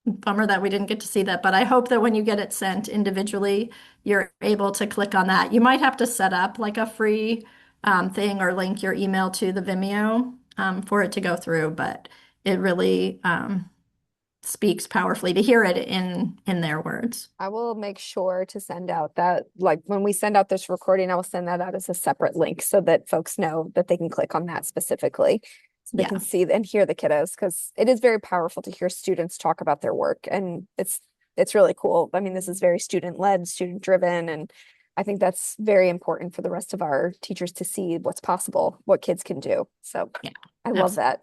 bummer that we didn't get to see that, but I hope that when you get it sent individually, you're able to click on that. You might have to set up like a free thing or link your email to the Vimeo for it to go through, but it really speaks powerfully to hear it in their words. I will make sure to send out that, like when we send out this recording, I will send that out as a separate link so that folks know that they can click on that specifically. So they can see and hear the kiddos, because it is very powerful to hear students talk about their work, and it's really cool. I mean, this is very student-led, student-driven, and I think that's very important for the rest of our teachers to see what's possible, what kids can do. So I love that.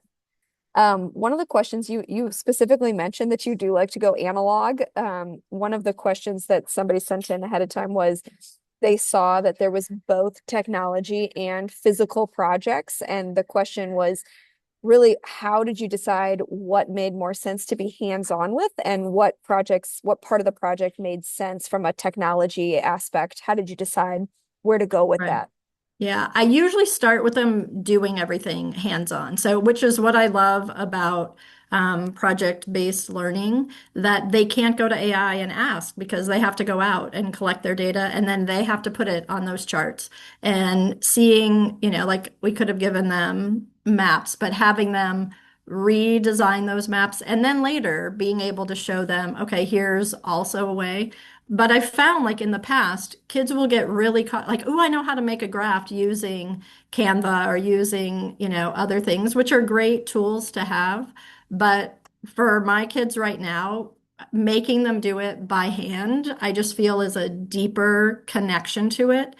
One of the questions you specifically mentioned that you do like to go analog. One of the questions that somebody sent in ahead of time was, they saw that there was both technology and physical projects. And the question was really, how did you decide what made more sense to be hands-on with, and what part of the project made sense from a technology aspect? How did you decide where to go with Right. that? Yeah, I usually start with them doing everything hands-on. So, which is what I love about project-based learning, that they can't go to AI and ask because they have to go out and collect their data and then they have to put it on those charts. And seeing, like we could have given them maps, but having them redesign those maps and then later being able to show them, okay, here's also a way. But I found like in the past, kids will get really caught like, oh, I know how to make a graph using Canva or using, other things, which are great tools to have. But for my kids right now, making them do it by hand, I just feel is a deeper connection to it.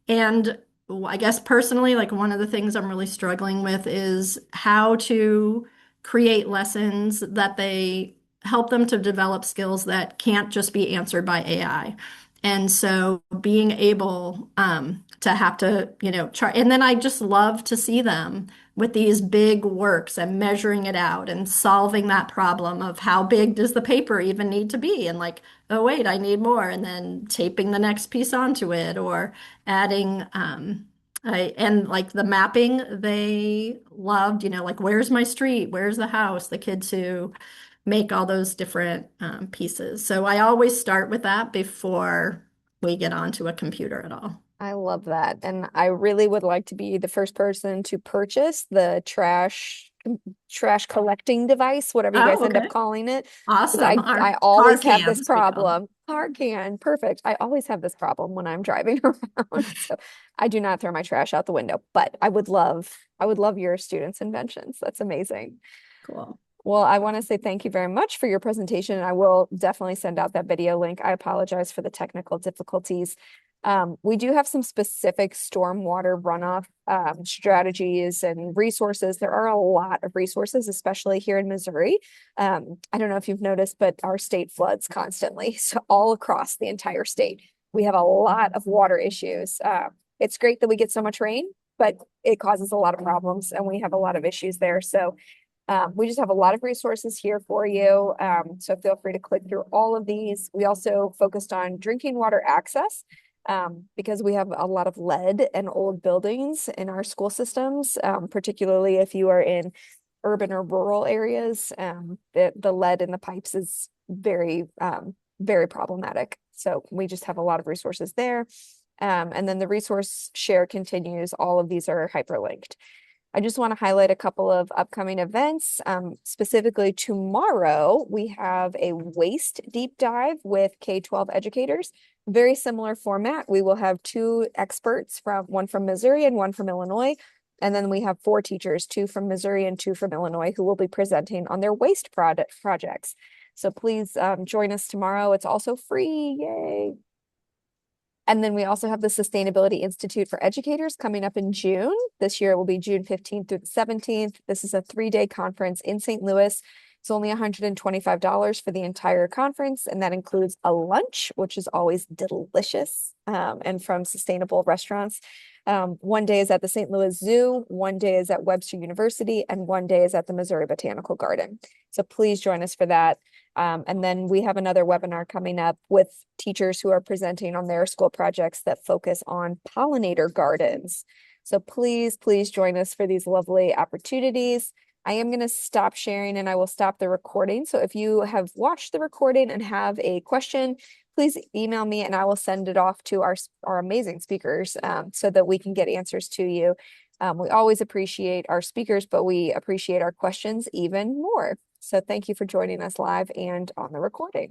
And I guess personally, like one of the things I'm really struggling with is how to create lessons that they help them to develop skills that can't just be answered by AI. And so being able to have to, try, and then I just love to see them with these big works and measuring it out and solving that problem of how big does the paper even need to be? And like, oh, wait, I need more. And then taping the next piece onto it or adding, and like the mapping, they loved, like, where's my street? Where's the house? The kids who make all those different pieces. So I always start with that before we get onto a computer at all. I love that. And I really would like to be the first person to purchase the trash collecting device, whatever you guys Oh, end up okay. calling it. 'Cause Awesome. I Our car always have this cans, we call them. problem. Car can, perfect. I always have this problem when I'm driving around. So I do not throw my trash out the window, but I would love your students' inventions. That's amazing. Cool. Well, I want to say thank you very much for your presentation. I will definitely send out that video link. I apologize for the technical difficulties. We do have some specific stormwater runoff strategies and resources. There are a lot of resources, especially here in Missouri. I don't know if you've noticed, but our state floods constantly. So all across the entire state, we have a lot of water issues. It's great that we get so much rain, but it causes a lot of problems and we have a lot of issues there. So we just have a lot of resources here for you. So feel free to click through all of these. We also focused on drinking water access because we have a lot of lead and old buildings in our school systems, particularly if you are in urban or rural areas. The lead in the pipes is very, very problematic. So we just have a lot of resources there. And then the resource share continues. All of these are hyperlinked. I just want to highlight a couple of upcoming events. Specifically tomorrow, we have a waste deep dive with K-12 educators. Very similar format. We will have two experts, one from Missouri and one from Illinois. And then we have 4 teachers, 2 from Missouri and 2 from Illinois, who will be presenting on their waste projects. So please join us tomorrow. It's also free. Yay. And then we also have the Sustainability Institute for Educators coming up in June. This year it will be June 15th through the 17th. This is a 3-day conference in St. Louis. It's only $125 for the entire conference, and that includes a lunch, which is always delicious, and from sustainable restaurants. One day is at the St. Louis Zoo, one day is at Webster University, and one day is at the Missouri Botanical Garden. So please join us for that. And then we have another webinar coming up with teachers who are presenting on their school projects that focus on pollinator gardens. So please join us for these lovely opportunities. I am going to stop sharing and I will stop the recording. So if you have watched the recording and have a question, please email me and I will send it off to our amazing speakers so that we can get answers to you. We always appreciate our speakers, but we appreciate our questions even more. So thank you for joining us live and on the recording.